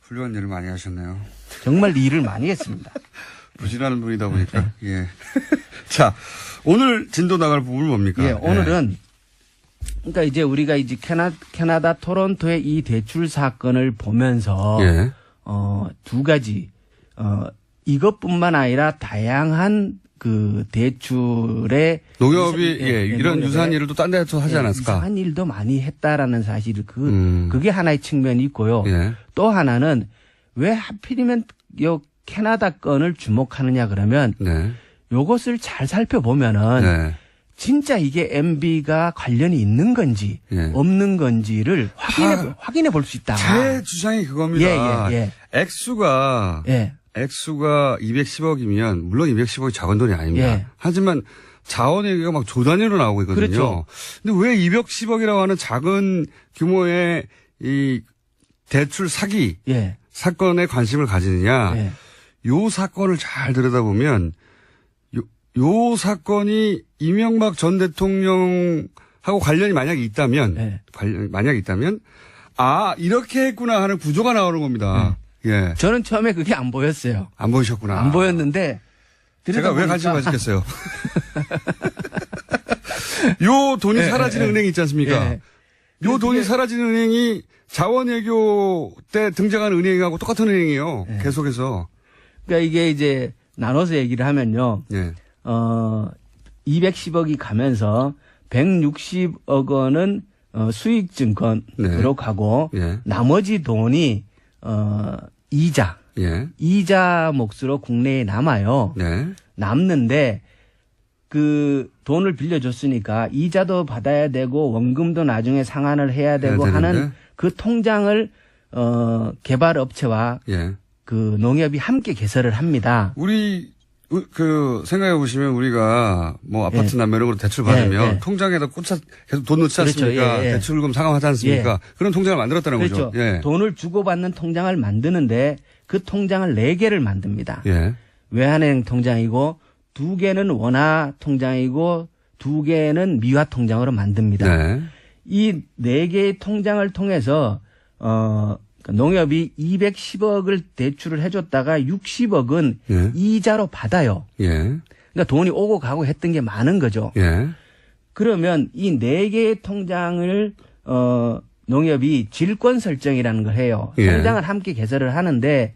훌륭한 일을 많이 하셨네요. 정말 일을 많이 했습니다. 부지런한 분이다 보니까. 자, 오늘 진도 나갈 부분은 뭡니까? 오늘은 그러니까 이제 우리가 이제 캐나다 토론토의 이 대출 사건을 보면서 두 가지 이것뿐만 아니라 다양한 그 대출의 농협이 이런 유사한 일을 또 딴 데서 하지 않았을까? 유사한 일도 많이 했다라는 사실 그게 하나의 측면이 있고요. 또 하나는 왜 하필이면 요 캐나다 건을 주목하느냐 그러면 요것을 잘 살펴보면은 진짜 이게 MB가 관련이 있는 건지 예. 없는 건지를 확인해 볼 수 있다. 제 주장이 그겁니다. 예. 액수가 예. 210억이면 물론 210억이 작은 돈이 아닙니다. 예. 하지만 자원 얘기가 막 조 단위로 나오고 있거든요. 그렇죠. 근데 왜 210억이라고 하는 작은 규모의 이 대출 사기 예. 사건에 관심을 가지느냐. 예. 요 사건을 잘 들여다보면 요 사건이 이명박 전 대통령하고 관련이 만약에 있다면 예. 만약에 있다면 아 이렇게 했구나 하는 구조가 나오는 겁니다. 예. 저는 처음에 그게 안 보였어요. 안 보이셨구나. 안 보였는데 제가 왜 관심 가졌겠어요. 요 돈이 사라지는 은행이 있지 않습니까? 예. 요 돈이 사라지는 은행이 자원외교 때 등장한 은행하고 똑같은 은행이에요. 예. 계속해서. 그러니까 이게 이제 나눠서 얘기를 하면요. 예. 210억이 가면서 160억 원은 수익증권으로 네. 가고 예. 나머지 돈이 이자 몫으로 국내에 남아요. 네. 남는데 그 돈을 빌려줬으니까 이자도 받아야 되고 원금도 나중에 상환을 해야 되고 해야 되는데. 하는 그 통장을 개발업체와 예. 그 농협이 함께 개설을 합니다. 우리 생각해 보시면 우리가 뭐 아파트 예. 남매력으로 대출 받으면 예. 통장에다 계속 돈 넣지 그렇죠. 않습니까? 예. 대출금 상환하지 않습니까? 예. 그런 통장을 만들었다는 그렇죠. 거죠. 예. 돈을 주고받는 통장을 만드는데 그 통장을 4개를 만듭니다. 예. 외환은행 통장이고 2개는 원화 통장이고 2개는 미화 통장으로 만듭니다. 네. 이 4개의 통장을 통해서 농협이 210억을 대출을 해줬다가 60억은 예. 이자로 받아요. 예. 그러니까 돈이 오고 가고 했던 게 많은 거죠. 예. 그러면 이 4개의 통장을 농협이 질권 설정이라는 걸 해요. 예. 통장을 함께 개설을 하는데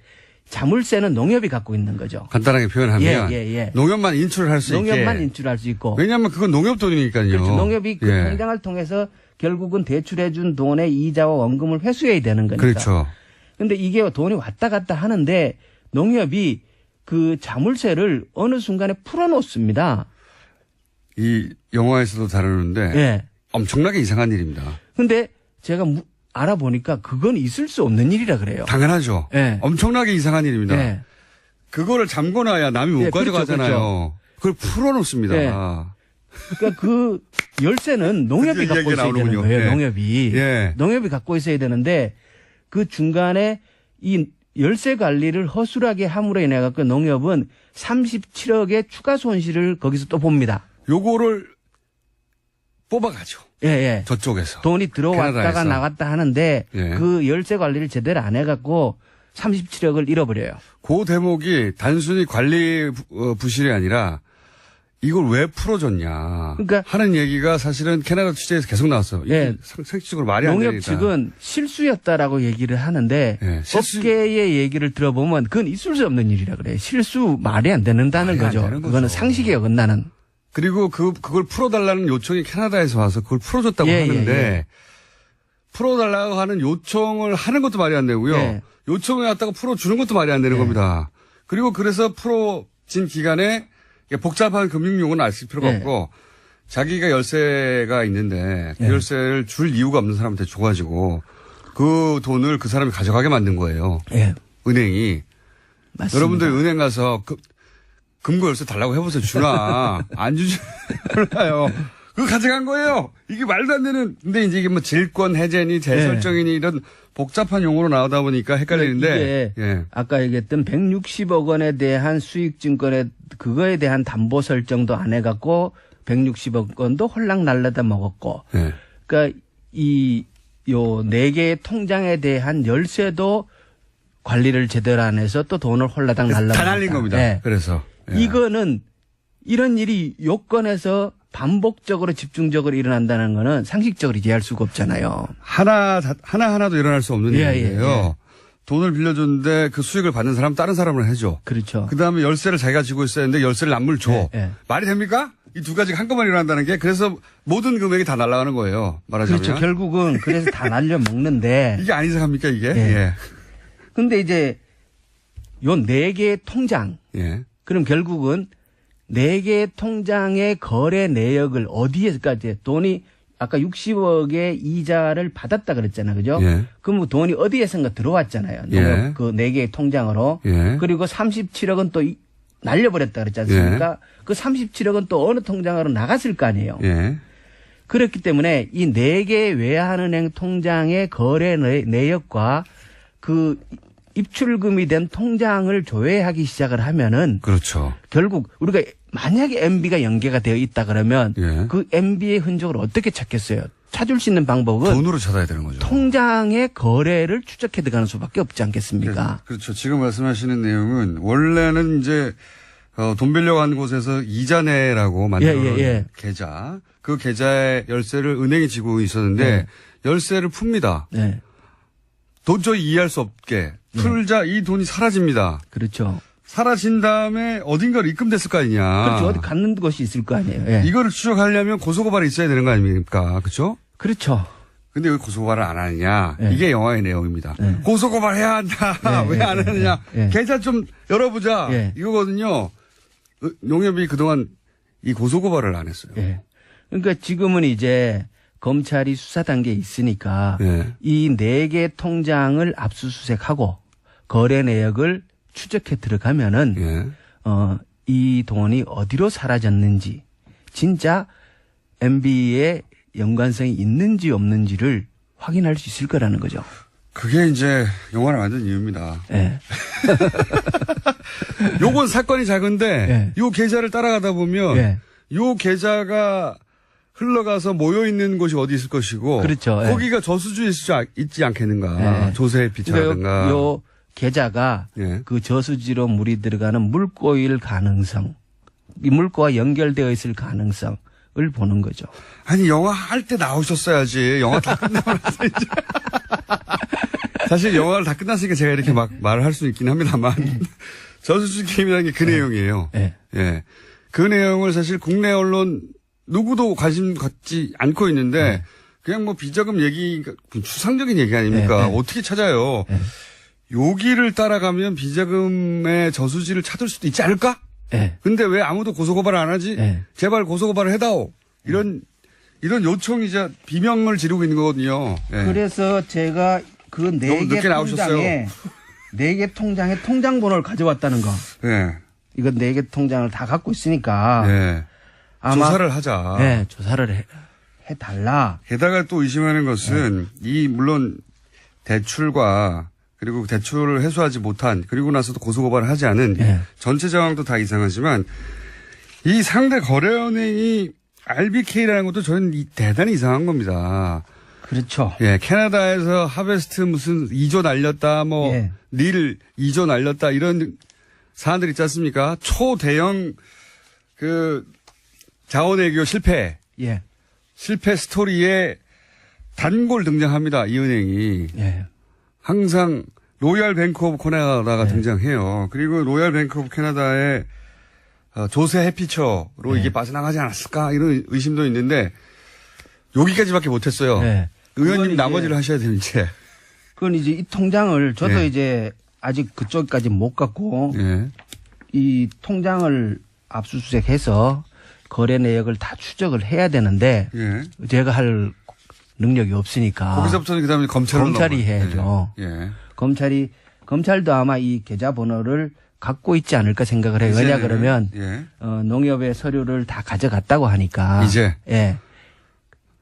자물쇠는 농협이 갖고 있는 거죠. 간단하게 표현하면 예. 농협만 인출을 할 수 있게. 농협만 인출할 수 있고. 왜냐하면 그건 농협 돈이니까요. 그렇죠. 농협이 그 예. 통장을 통해서 결국은 대출해준 돈의 이자와 원금을 회수해야 되는 거니까. 그렇죠. 근데 이게 돈이 왔다 갔다 하는데 농협이 그 자물쇠를 어느 순간에 풀어놓습니다. 이 영화에서도 다루는데 예. 엄청나게 이상한 일입니다. 근데 제가 알아보니까 그건 있을 수 없는 일이라 그래요. 당연하죠. 예. 엄청나게 이상한 일입니다. 예. 그거를 잠궈놔야 남이 못 예, 그렇죠, 가져가잖아요. 그걸 풀어놓습니다. 예. 그러니까 그 열쇠는 농협이 드디어 갖고 이야기가 있어야 되는 나오는군요. 거예요. 예. 농협이. 예. 농협이 갖고 있어야 되는데 그 중간에 이 열쇠 관리를 허술하게 함으로 인해 갖고 농협은 37억의 추가 손실을 거기서 또 봅니다. 요거를 뽑아가죠. 예. 저쪽에서. 돈이 들어왔다가 캐나다에서. 나갔다 하는데 예. 그 열쇠 관리를 제대로 안 해갖고 37억을 잃어버려요. 그 대목이 단순히 관리 부실이 아니라 이걸 왜 풀어줬냐 그러니까 하는 얘기가 사실은 캐나다 취재에서 계속 나왔어요. 이게 예. 상식적으로 말이 안 농협 되니까. 측은 실수였다라고 얘기를 하는데 예, 실수- 업계의 얘기를 들어보면 그건 있을 수 없는 일이라 그래요. 실수 말이 안 되는다는 말이 안 거죠. 되는 그거는 거죠. 상식에 어긋나는. 그리고 그걸 풀어달라는 요청이 캐나다에서 와서 그걸 풀어줬다고 예, 하는데 예. 풀어달라고 하는 요청을 하는 것도 말이 안 되고요. 예. 요청해 왔다가 풀어주는 것도 말이 안 되는 예. 겁니다. 그리고 그래서 풀어진 기간에 복잡한 금융용어는 알 필요가 예. 없고 자기가 열쇠가 있는데 그 예. 열쇠를 줄 이유가 없는 사람한테 줘가지고 그 돈을 그 사람이 가져가게 만든 거예요. 예. 은행이. 맞습니다. 여러분들 은행 가서 금고 열쇠 달라고 해보세요. 주나. 안 주지. 몰라요. 그거 가져간 거예요. 이게 말도 안 되는. 근데 이제 이게 뭐 질권 해제니 재설정이니 이런 복잡한 용어로 나오다 보니까 헷갈리는데. 이게 예. 아까 얘기했던 160억 원에 대한 수익증권에 그거에 대한 담보 설정도 안 해갖고 160억 원도 홀랑 날라다 먹었고. 예. 그러니까 요 4개의 통장에 대한 열쇠도 관리를 제대로 안 해서 또 돈을 홀라당 날라. 다 날린 겁니다. 예. 그래서. 예. 이거는 이런 일이 요건에서 반복적으로 집중적으로 일어난다는 거는 상식적으로 이해할 수가 없잖아요. 하나도 일어날 수 없는 예, 일이에요. 예. 돈을 빌려줬는데 그 수익을 받는 사람 다른 사람을 해줘. 그렇죠. 그 다음에 열쇠를 자기가 쥐고 있어야 하는데 열쇠를 남을 줘. 예, 예. 말이 됩니까? 이 두 가지가 한꺼번에 일어난다는 게 그래서 모든 금액이 다 날아가는 거예요. 말하자면. 그렇죠. 결국은 그래서 다 날려 먹는데. 이게 안 이상합니까 이게? 예. 예. 근데 이제 요 4개의 통장. 예. 그럼 결국은 4개 통장의 거래 내역을 어디에까지 돈이 아까 60억의 이자를 받았다 그랬잖아요. 그죠? 예. 그럼 돈이 어디에선가 들어왔잖아요. 예. 그 4개의 통장으로. 예. 그리고 37억은 또 날려버렸다 그랬지 않습니까? 그 37억은 또 어느 통장으로 나갔을 거 아니에요. 예. 그렇기 때문에 이 4개 외환은행 통장의 거래 내역과 그 입출금이 된 통장을 조회하기 시작을 하면은 그렇죠. 결국 우리가 만약에 MB가 연계가 되어 있다 그러면 예. 그 MB의 흔적을 어떻게 찾겠어요? 찾을 수 있는 방법은 돈으로 찾아야 되는 거죠. 통장의 거래를 추적해 들어가는 수밖에 없지 않겠습니까? 그렇죠. 지금 말씀하시는 내용은 원래는 이제 돈 빌려고 한 곳에서 이자 내라고 만들어 예. 계좌. 그 계좌의 열쇠를 은행이 지고 있었는데 네. 열쇠를 풉니다. 네. 도저히 이해할 수 없게 풀자 이 돈이 사라집니다. 그렇죠. 사라진 다음에 어딘가로 입금됐을 거 아니냐. 그렇죠. 어디 갔는 곳이 있을 거 아니에요. 예. 이거를 추적하려면 고소고발이 있어야 되는 거 아닙니까? 그렇죠? 그렇죠. 근데 왜 고소고발을 안 하느냐. 네. 이게 영화의 내용입니다. 네. 고소고발해야 한다. 네, 왜 안 네, 하느냐. 네. 계좌 좀 열어보자. 네. 이거거든요. 농협이 그동안 이 고소고발을 안 했어요. 예. 그러니까 지금은 이제 검찰이 수사 단계에 있으니까 예. 이 4개 통장을 압수수색하고 거래 내역을 추적해 들어가면은 예. 이 돈이 어디로 사라졌는지 진짜 MB의 연관성이 있는지 없는지를 확인할 수 있을 거라는 거죠. 그게 이제 영화를 만든 이유입니다. 예. 요건 사건이 작은데 예. 요 계좌를 따라가다 보면 예. 요 계좌가 흘러가서 모여있는 곳이 어디 있을 것이고 그렇죠. 예. 거기가 저수지에 있지 않겠는가. 예. 조세 피처라든가. 요 계좌가 예. 그 저수지로 물이 들어가는 물꼬일 가능성, 이 물꼬와 연결되어 있을 가능성을 보는 거죠. 아니 영화 할 때 나오셨어야지. 영화 다 끝나고 나서 이제. 사실 영화를 다 끝났으니까 제가 이렇게 막 말을 할 수 있긴 합니다만 저수지 게임이라는 게 그 내용이에요. 예. 예. 그 내용을 사실 국내 언론 누구도 관심 갖지 않고 있는데 그냥 뭐 비자금 얘기, 추상적인 얘기 아닙니까? 어떻게 찾아요? 여기를 따라가면 비자금의 저수지를 찾을 수도 있지 않을까? 예. 근데 왜 아무도 고소고발을 안 하지? 예. 제발 고소고발을 해다오. 이런 요청이자 비명을 지르고 있는 거거든요. 예. 그래서 제가 그 너무 4개 늦게 나오셨어요. 4개 통장의 통장 번호를 가져왔다는 거. 예. 이건 4개 통장을 다 갖고 있으니까 예. 아마 조사를 하자. 네, 조사를 해달라. 게다가 또 의심하는 것은 이 물론 대출과 그리고 대출을 해소하지 못한 그리고 나서도 고소고발을 하지 않은 예. 전체 상황도 다 이상하지만 이 상대 거래은행이 RBK라는 것도 저는 대단히 이상한 겁니다. 그렇죠. 예, 캐나다에서 하베스트 무슨 2조 날렸다, 뭐, 예. 닐 2조 날렸다, 이런 사안들 있지 않습니까? 초대형, 자원외교 실패. 예. 실패 스토리에 단골 등장합니다, 이 은행이. 예. 항상 로얄 뱅크 오브 캐나다가 등장해요. 그리고 로얄 뱅크 오브 캐나다의 조세 해피처로 이게 빠져나가지 않았을까, 이런 의심도 있는데, 여기까지밖에 못했어요. 네. 의원님 그건 나머지를 하셔야 돼요, 이제. 그건 이제 이 통장을 저도 예. 이제 아직 그쪽까지 못 갔고 예. 이 통장을 압수수색해서 거래 내역을 다 추적을 해야 되는데 예. 제가 할 능력이 없으니까 거기서부터는 그다음에 검찰이 해야죠. 예. 검찰도 아마 이 계좌 번호를 갖고 있지 않을까 생각을 해요. 왜냐 그러면 예. 농협의 서류를 다 가져갔다고 하니까 이제. 예.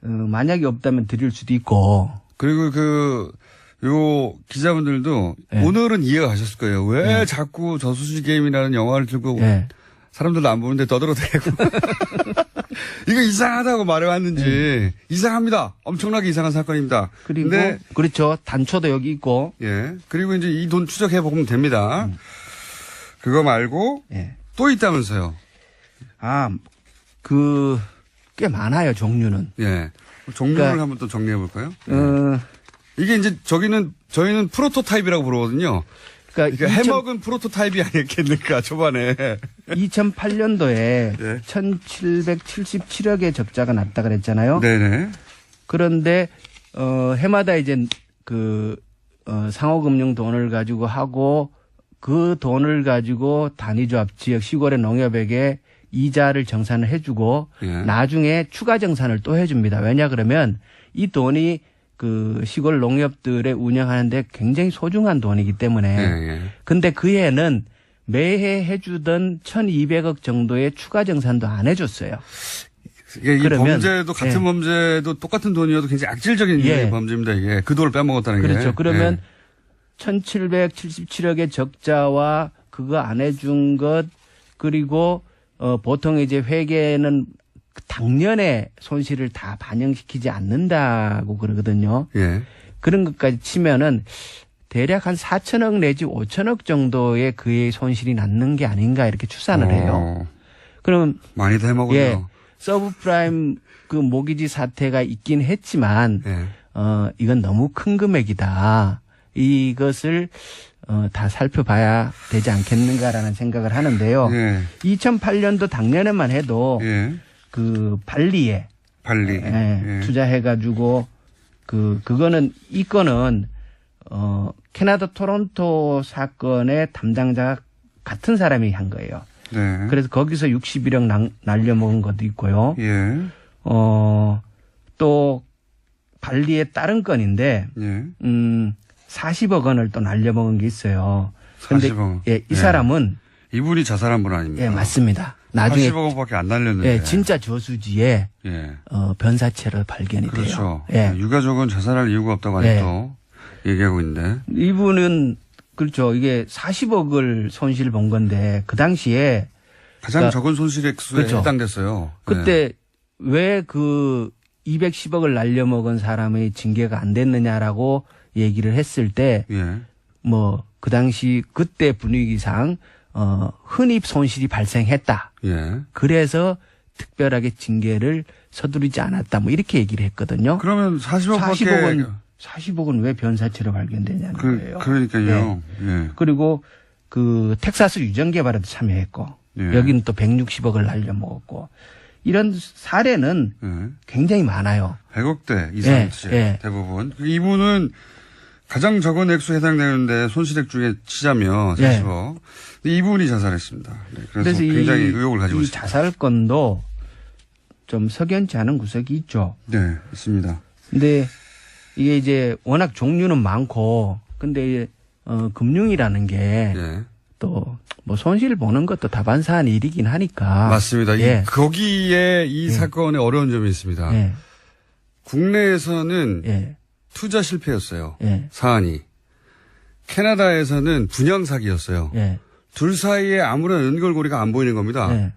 만약에 없다면 드릴 수도 있고. 그리고 요 기자분들도 예. 오늘은 이해가 가셨을 거예요. 왜 자꾸 저수지 게임이라는 영화를 들고 예. 사람들도 안 보는데 떠들어대고 이거 이상하다고 말해왔는지 이상합니다. 엄청나게 이상한 사건입니다. 그리고 근데 그렇죠. 단초도 여기 있고. 예. 그리고 이제 이 돈 추적해 보면 됩니다. 그거 말고 예. 또 있다면서요. 꽤 많아요, 종류는. 예. 종류를 그러니까, 한번 또 정리해 볼까요? 이게 이제 저희는 프로토타입이라고 부르거든요. 그러니까 해먹은 프로토타입이 아니겠는가, 초반에. 2008년도에 네. 1777억의 적자가 났다 그랬잖아요. 네네. 그런데, 해마다 이제 상호금융 돈을 가지고 하고 그 돈을 가지고 단위조합 지역 시골의 농협에게 이자를 정산을 해주고 예. 나중에 추가 정산을 또 해줍니다. 왜냐 그러면 이 돈이 그 시골 농협들의 운영하는데 굉장히 소중한 돈이기 때문에. 예, 예. 근데 그 해는 매해 해주던 1,200억 정도의 추가 정산도 안 해줬어요. 이게 이 그러면, 범죄도 같은 예. 범죄도 똑같은 돈이어도 굉장히 악질적인 예. 범죄입니다. 이게 그 돈을 빼먹었다는 게. 그렇죠. 그러면 예. 1,777억의 적자와 그거 안 해준 것 그리고 보통 이제 회계는 당년의 손실을 다 반영시키지 않는다고 그러거든요. 예. 그런 것까지 치면은 대략 한 4천억 내지 5천억 정도의 그의 손실이 남는 게 아닌가 이렇게 추산을 해요. 그럼 많이 다 해먹었네요. 예, 서브프라임 그 모기지 사태가 있긴 했지만 예. 이건 너무 큰 금액이다. 이것을 다 살펴봐야 되지 않겠는가라는 생각을 하는데요. 예. 2008년도 작년에만 해도 예. 그 발리에 발리. 예, 투자해가지고 그거는 이 건은 캐나다 토론토 사건의 담당자가 같은 사람이 한 거예요. 네. 그래서 거기서 61억 날려먹은 것도 있고요. 예. 또 발리의 다른 건인데 예. 40억 원을 또 날려먹은 게 있어요. 그런데 40억 원. 예, 이 예. 사람은 이분이 자살한 분 아닙니까? 예, 맞습니다. 나중에 40억 원밖에 안 날렸는데. 예, 진짜 저수지에 예. 변사체로 발견이 그렇죠. 돼요. 예. 유가족은 자살할 이유가 없다고 아직도 얘기하고 있는데. 이분은 그렇죠. 이게 40억을 손실 본 건데 그 당시에 가장 그러니까 적은 손실 액수에 그렇죠. 해당됐어요. 그때 왜 그 210억을 날려먹은 사람의 징계가 안 됐느냐라고 얘기를 했을 때 예. 뭐 그 당시 그때 분위기상 흔히 손실이 발생했다. 예. 그래서 특별하게 징계를 서두르지 않았다. 뭐 이렇게 얘기를 했거든요. 그러면 40억밖에 40억은 왜 변사체로 발견되냐는 거예요. 그러니까요. 예. 그리고 그 텍사스 유전 개발에도 참여했고 예. 여기는 또 160억을 날려먹었고 이런 사례는 예. 굉장히 많아요. 100억대 이상치 예. 대부분. 이분은 가장 적은 액수에 해당되는데 손실액 중에 치자면 40억. 근데 이분이 자살했습니다. 네, 그래서 굉장히 의혹을 가지고 이 있습니다. 자살건도 좀 석연치 않은 구석이 있죠. 네, 있습니다. 근데 이게 이제 워낙 종류는 많고 근데 금융이라는 게 또 뭐 손실 보는 것도 다반사한 일이긴 하니까. 맞습니다. 예. 거기에 이 사건에 어려운 점이 있습니다. 예. 국내에서는 예. 투자 실패였어요. 예. 사안이. 캐나다에서는 분양 사기였어요. 예. 둘 사이에 아무런 연결고리가 안 보이는 겁니다. 예.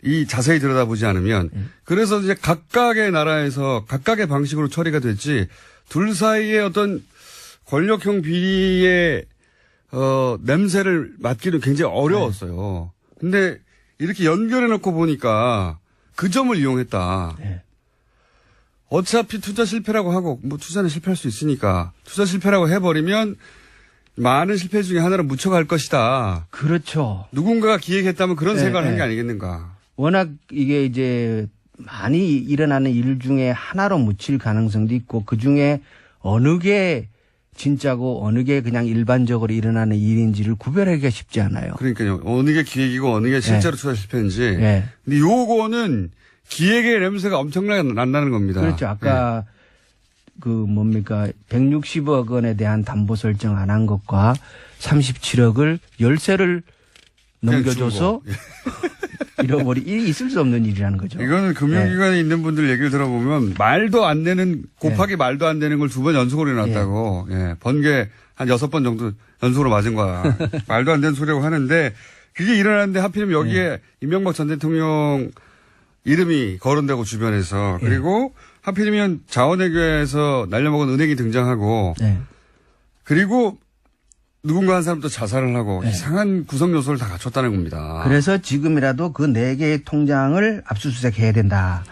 이 자세히 들여다보지 않으면. 그래서 이제 각각의 나라에서 각각의 방식으로 처리가 됐지 둘 사이에 어떤 권력형 비리의 냄새를 맡기는 굉장히 어려웠어요. 근데 이렇게 연결해 놓고 보니까 그 점을 이용했다. 네. 어차피 투자 실패라고 하고 뭐 투자는 실패할 수 있으니까 투자 실패라고 해버리면 많은 실패 중에 하나를 묻혀갈 것이다. 그렇죠. 누군가가 기획했다면 그런 네, 생각을 한 네. 게 아니겠는가. 워낙 이게 이제 많이 일어나는 일 중에 하나로 묻힐 가능성도 있고 그 중에 어느 게 진짜고 어느 게 그냥 일반적으로 일어나는 일인지를 구별하기가 쉽지 않아요. 그러니까요. 어느 게 기획이고 어느 게 실제로 투자 실패인지. 네. 근데 요거는 기획의 냄새가 엄청나게 난다는 겁니다. 그렇죠. 아까 그 뭡니까 160억 원에 대한 담보 설정 안 한 것과 37억을 열세를 넘겨줘서 잃어버리 일이 있을 수 없는 일이라는 거죠. 이거는 금융기관에 있는 분들 얘기를 들어보면 말도 안 되는 곱하기 말도 안 되는 걸 2번 연속으로 해놨다고. 예. 번개 한 6번 정도 연속으로 맞은 거야. 말도 안 되는 소리라고 하는데 그게 일어났는데 하필이면 여기에 이명박 전 대통령 이름이 거론되고 주변에서 그리고 하필이면 자원외교에서 날려먹은 은행이 등장하고 그리고 누군가 한 사람도 자살을 하고 이상한 구성 요소를 다 갖췄다는 겁니다. 그래서 지금이라도 그 4개의 통장을 압수수색해야 된다.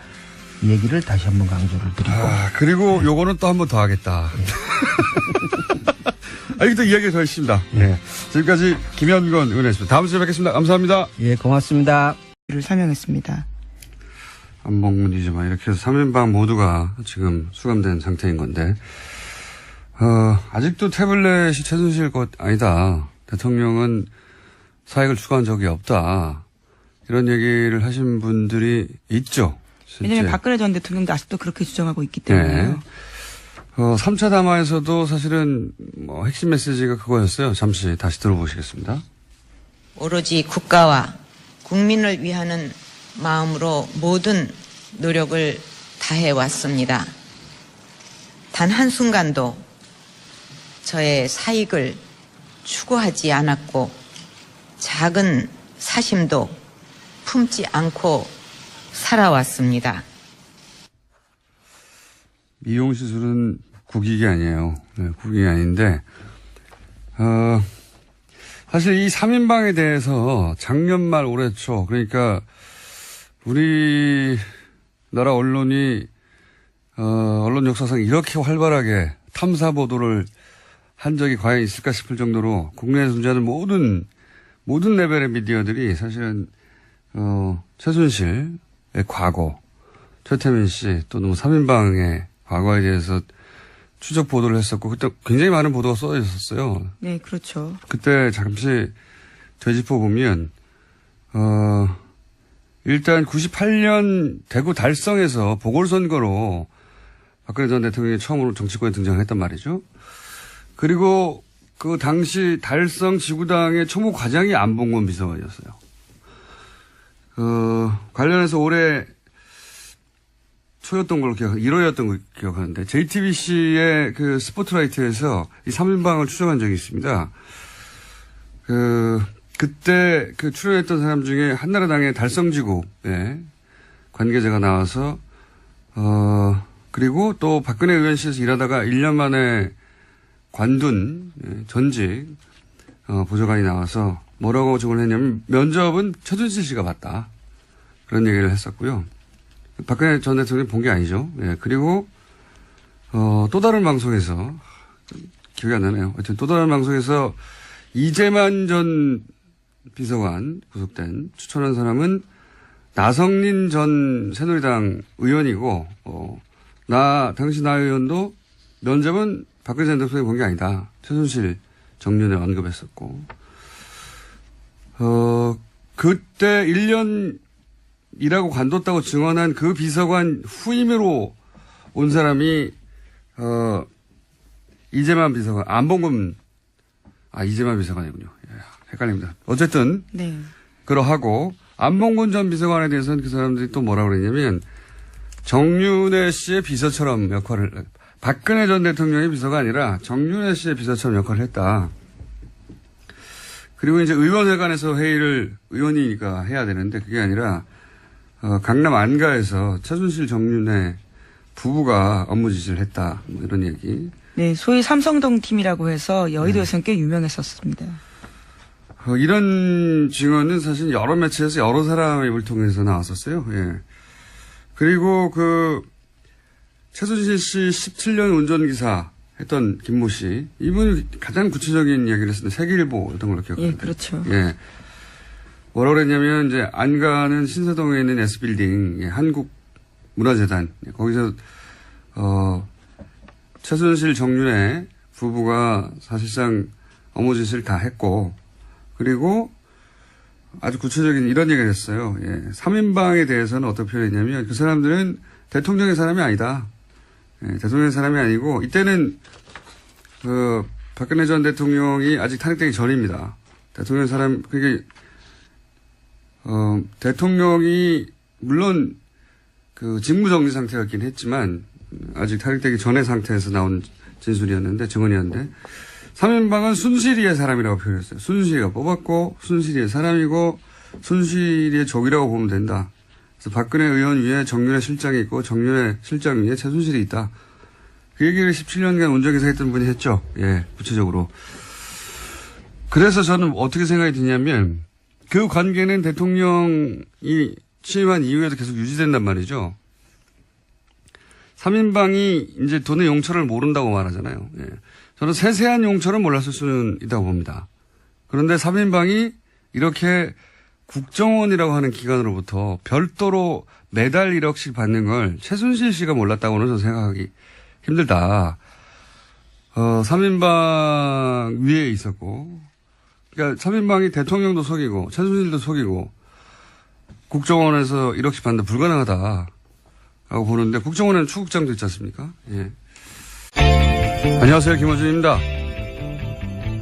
이 얘기를 다시 한번 강조를 드리고. 그리고 요거는 또 한 번 더 하겠다. 여기도 이야기가 더 있습니다. 네. 지금까지 김현건 의원이었습니다. 다음 주에 뵙겠습니다. 감사합니다. 예, 고맙습니다. 를 사명했습니다. 안봉문이지만 이렇게 해서 3인방 모두가 지금 수감된 상태인 건데 아직도 태블릿이 최순실 것 아니다. 대통령은 사익을 추구한 적이 없다. 이런 얘기를 하신 분들이 있죠. 실제. 왜냐하면 박근혜 전 대통령도 아직도 그렇게 주장하고 있기 때문에요. 네. 3차 담화에서도 사실은 뭐 핵심 메시지가 그거였어요. 잠시 다시 들어보시겠습니다. 오로지 국가와 국민을 위하는 마음으로 모든 노력을 다해 왔습니다. 단 한순간도 저의 사익을 추구하지 않았고 작은 사심도 품지 않고 살아왔습니다. 미용 시술은 국익이 아니에요. 네, 국익이 아닌데, 사실 이 3인방에 대해서 작년 말 올해 초, 그러니까 우리나라 언론이, 언론 역사상 이렇게 활발하게 탐사 보도를 한 적이 과연 있을까 싶을 정도로 국내에 존재하는 모든 레벨의 미디어들이 사실은, 최순실의 과거, 최태민 씨 또는 3인방의 과거에 대해서 추적 보도를 했었고, 그때 굉장히 많은 보도가 쏟아져 있었어요. 네, 그렇죠. 그때 잠시 되짚어 보면, 일단 98년 대구 달성에서 보궐선거로 박근혜 전 대통령이 처음으로 정치권에 등장했단 말이죠. 그리고 그 당시 달성 지구당의 초모 과장이 안봉건 비서관이었어요. 관련해서 올해 초였던 걸로 1월이었던 걸 기억하는데, JTBC의 그 스포트라이트에서 이 3인방을 추정한 적이 있습니다. 그때 그 출연했던 사람 중에 한나라당의 달성지구의 관계자가 나와서, 그리고 또 박근혜 의원실에서 일하다가 1년 만에 관둔 전직, 보좌관이 나와서 뭐라고 증언을 했냐면, 면접은 최순실 씨가 봤다. 그런 얘기를 했었고요. 박근혜 전 대통령이 본 게 아니죠. 예, 그리고, 또 다른 방송에서, 기억이 안 나네요. 하여튼 또 다른 방송에서 이재만 전 비서관 구속된 추천한 사람은 나성린 전 새누리당 의원이고, 당시 나 의원도 면접은 박근혜 전 대통령이 본 게 아니다. 최순실 정윤회 언급했었고, 그때 1년 일하고 관뒀다고 증언한 그 비서관 후임으로 온 사람이, 이재만 비서관, 안봉근, 이재만 비서관이군요. 예, 헷갈립니다. 어쨌든, 네. 그러하고, 안봉근 전 비서관에 대해서는 그 사람들이 또 뭐라고 그랬냐면, 정윤회 씨의 비서처럼 역할을, 박근혜 전 대통령의 비서가 아니라 정윤회 씨의 비서처럼 역할을 했다. 그리고 이제 의원회관에서 회의를 의원이니까 해야 되는데 그게 아니라, 강남 안가에서 최순실 정윤회 부부가 업무 지시를 했다. 뭐 이런 얘기. 네, 소위 삼성동 팀이라고 해서 여의도에서는 꽤 유명했었습니다. 이런 증언은 사실 여러 매체에서 여러 사람의 입을 통해서 나왔었어요. 예. 그리고 최순실 씨 17년 운전기사 했던 김모 씨. 이분이 가장 구체적인 이야기를 했었는데 세계일보였던 걸로 기억합니다. 예, 그렇죠. 예. 뭐라고 그랬냐면, 이제, 안가는 신사동에 있는 S빌딩, 한국문화재단, 거기서, 최순실 정윤회 부부가 사실상 업무 지시를 다 했고, 그리고 아주 구체적인 이런 얘기를 했어요. 예. 3인방에 대해서는 어떻게 표현했냐면, 그 사람들은 대통령의 사람이 아니다. 예, 대통령의 사람이 아니고, 이때는, 박근혜 전 대통령이 아직 탄핵되기 전입니다. 대통령의 사람, 그게, 대통령이, 물론, 직무정지 상태였긴 했지만, 아직 탄핵되기 전의 상태에서 나온 진술이었는데, 증언이었는데, 3인방은 순실이의 사람이라고 표현했어요. 순실이가 뽑았고, 순실이의 사람이고, 순실이의 적이라고 보면 된다. 그래서 박근혜 의원 위에 정윤회 실장이 있고, 정윤회 실장 위에 최순실이 있다. 그 얘기를 17년간 운전기사 했던 분이 했죠. 예, 구체적으로. 그래서 저는 어떻게 생각이 드냐면, 그 관계는 대통령이 취임한 이후에도 계속 유지된단 말이죠. 3인방이 이제 돈의 용처를 모른다고 말하잖아요. 예. 저는 세세한 용처를 몰랐을 수는 있다고 봅니다. 그런데 3인방이 이렇게 국정원이라고 하는 기관으로부터 별도로 매달 1억씩 받는 걸 최순실 씨가 몰랐다고는 저는 생각하기 힘들다. 3인방 위에 있었고, 그러니까 3인방이 대통령도 속이고 최순실도 속이고 국정원에서 1억씩 받는데 불가능하다라고 보는데 국정원에는 추국장도 있지 않습니까? 예. 안녕하세요. 김호준입니다.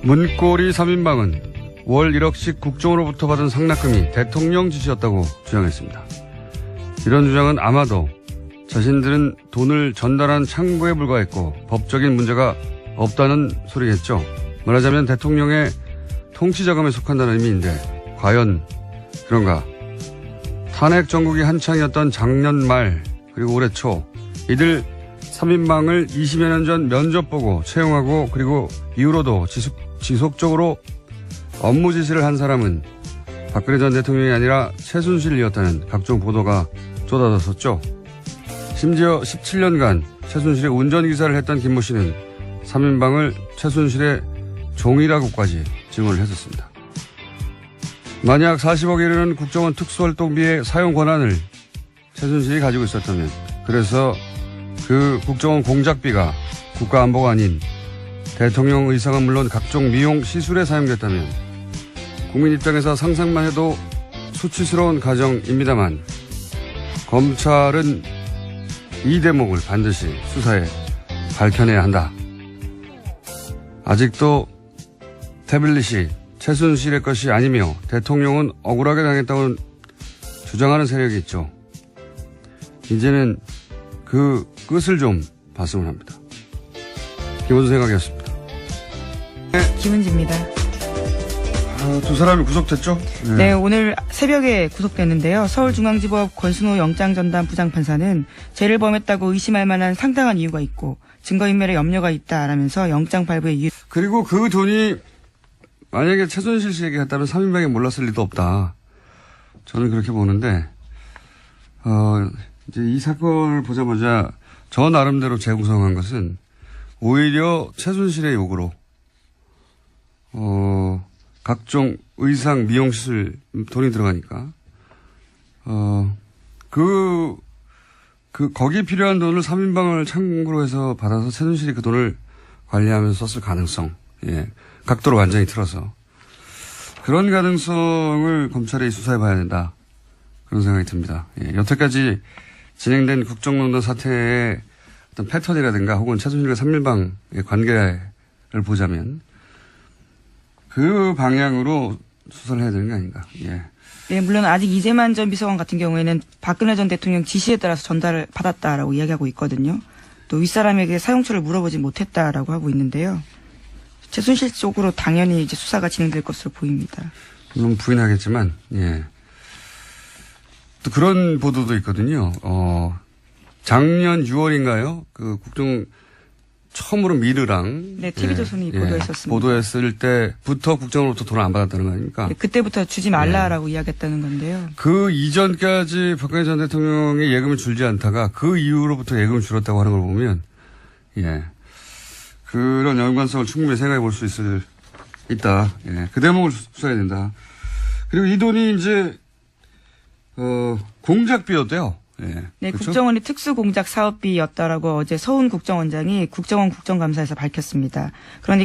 문고리 3인방은 월 1억씩 국정으로부터 받은 상납금이 대통령 지시였다고 주장했습니다. 이런 주장은 아마도 자신들은 돈을 전달한 창구에 불과했고 법적인 문제가 없다는 소리겠죠. 말하자면 대통령의 통치자금에 속한다는 의미인데 과연 그런가? 탄핵 정국이 한창이었던 작년 말 그리고 올해 초 이들 3인방을 20여 년 전 면접 보고 채용하고 그리고 이후로도 지속적으로 업무 지시를 한 사람은 박근혜 전 대통령이 아니라 최순실이었다는 각종 보도가 쏟아졌었죠. 심지어 17년간 최순실의 운전기사를 했던 김모 씨는 3인방을 최순실의 종이라고까지 증언을 했었습니다. 만약 40억에 이르는 국정원 특수활동비의 사용 권한을 최순실이 가지고 있었다면 그래서 그 국정원 공작비가 국가안보가 아닌 대통령 의사가 물론 각종 미용 시술에 사용됐다면 국민 입장에서 상상만 해도 수치스러운 가정입니다만 검찰은 이 대목을 반드시 수사에 밝혀내야 한다. 아직도 태블릿이 최순실의 것이 아니며 대통령은 억울하게 당했다고 주장하는 세력이 있죠. 이제는 그 끝을 좀 봤으면 합니다. 김호준 생각이었습니다. 김은지입니다. 두 사람이 구속됐죠? 네, 오늘 새벽에 구속됐는데요. 서울중앙지법 권순호 영장전담 부장판사는 죄를 범했다고 의심할 만한 상당한 이유가 있고 증거인멸에 염려가 있다라면서 영장 발부의 이유. 그리고 그 돈이 만약에 최순실 씨에게 했다면 3인방이 몰랐을 리도 없다. 저는 그렇게 보는데 이제 이 사건을 보자마자 저 나름대로 재구성한 것은 오히려 최순실의 요구로 각종 의상 미용시술 돈이 들어가니까 거기에 필요한 돈을 3인방을 참고로 해서 받아서 최순실이 그 돈을 관리하면서 썼을 가능성, 예. 각도를 완전히 틀어서. 그런 가능성을 검찰이 수사해 봐야 된다. 그런 생각이 듭니다. 예. 여태까지 진행된 국정농단 사태의 어떤 패턴이라든가 혹은 최순실과 3인방의 관계를 보자면 그 방향으로 수사를 해야 되는 게 아닌가. 예. 네, 물론 아직 이재만 전 비서관 같은 경우에는 박근혜 전 대통령 지시에 따라서 전달을 받았다라고 이야기하고 있거든요. 또 윗사람에게 사용처를 물어보지 못했다라고 하고 있는데요. 최순실 쪽으로 당연히 이제 수사가 진행될 것으로 보입니다. 물론 부인하겠지만, 예. 또 그런 보도도 있거든요. 작년 6월인가요? 그 국정 처음으로 미르랑. 네, TV조선이 보도했었습니다. 보도했을 때부터 국정으로부터 돈을 안 받았다는 거 아닙니까? 네, 그때부터 주지 말라라고 이야기했다는 건데요. 그 이전까지 박근혜 전 대통령의 예금을 줄지 않다가 그 이후로부터 예금을 줄었다고 하는 걸 보면, 예. 그런 연관성을 충분히 생각해 볼 수 있다. 예. 그 대목을 수사해야 된다. 그리고 이 돈이 이제, 공작비였대요. 예. 네, 그렇죠? 국정원이 특수공작 사업비였다라고 어제 서훈 국정원장이 국정원 국정감사에서 밝혔습니다. 그러니까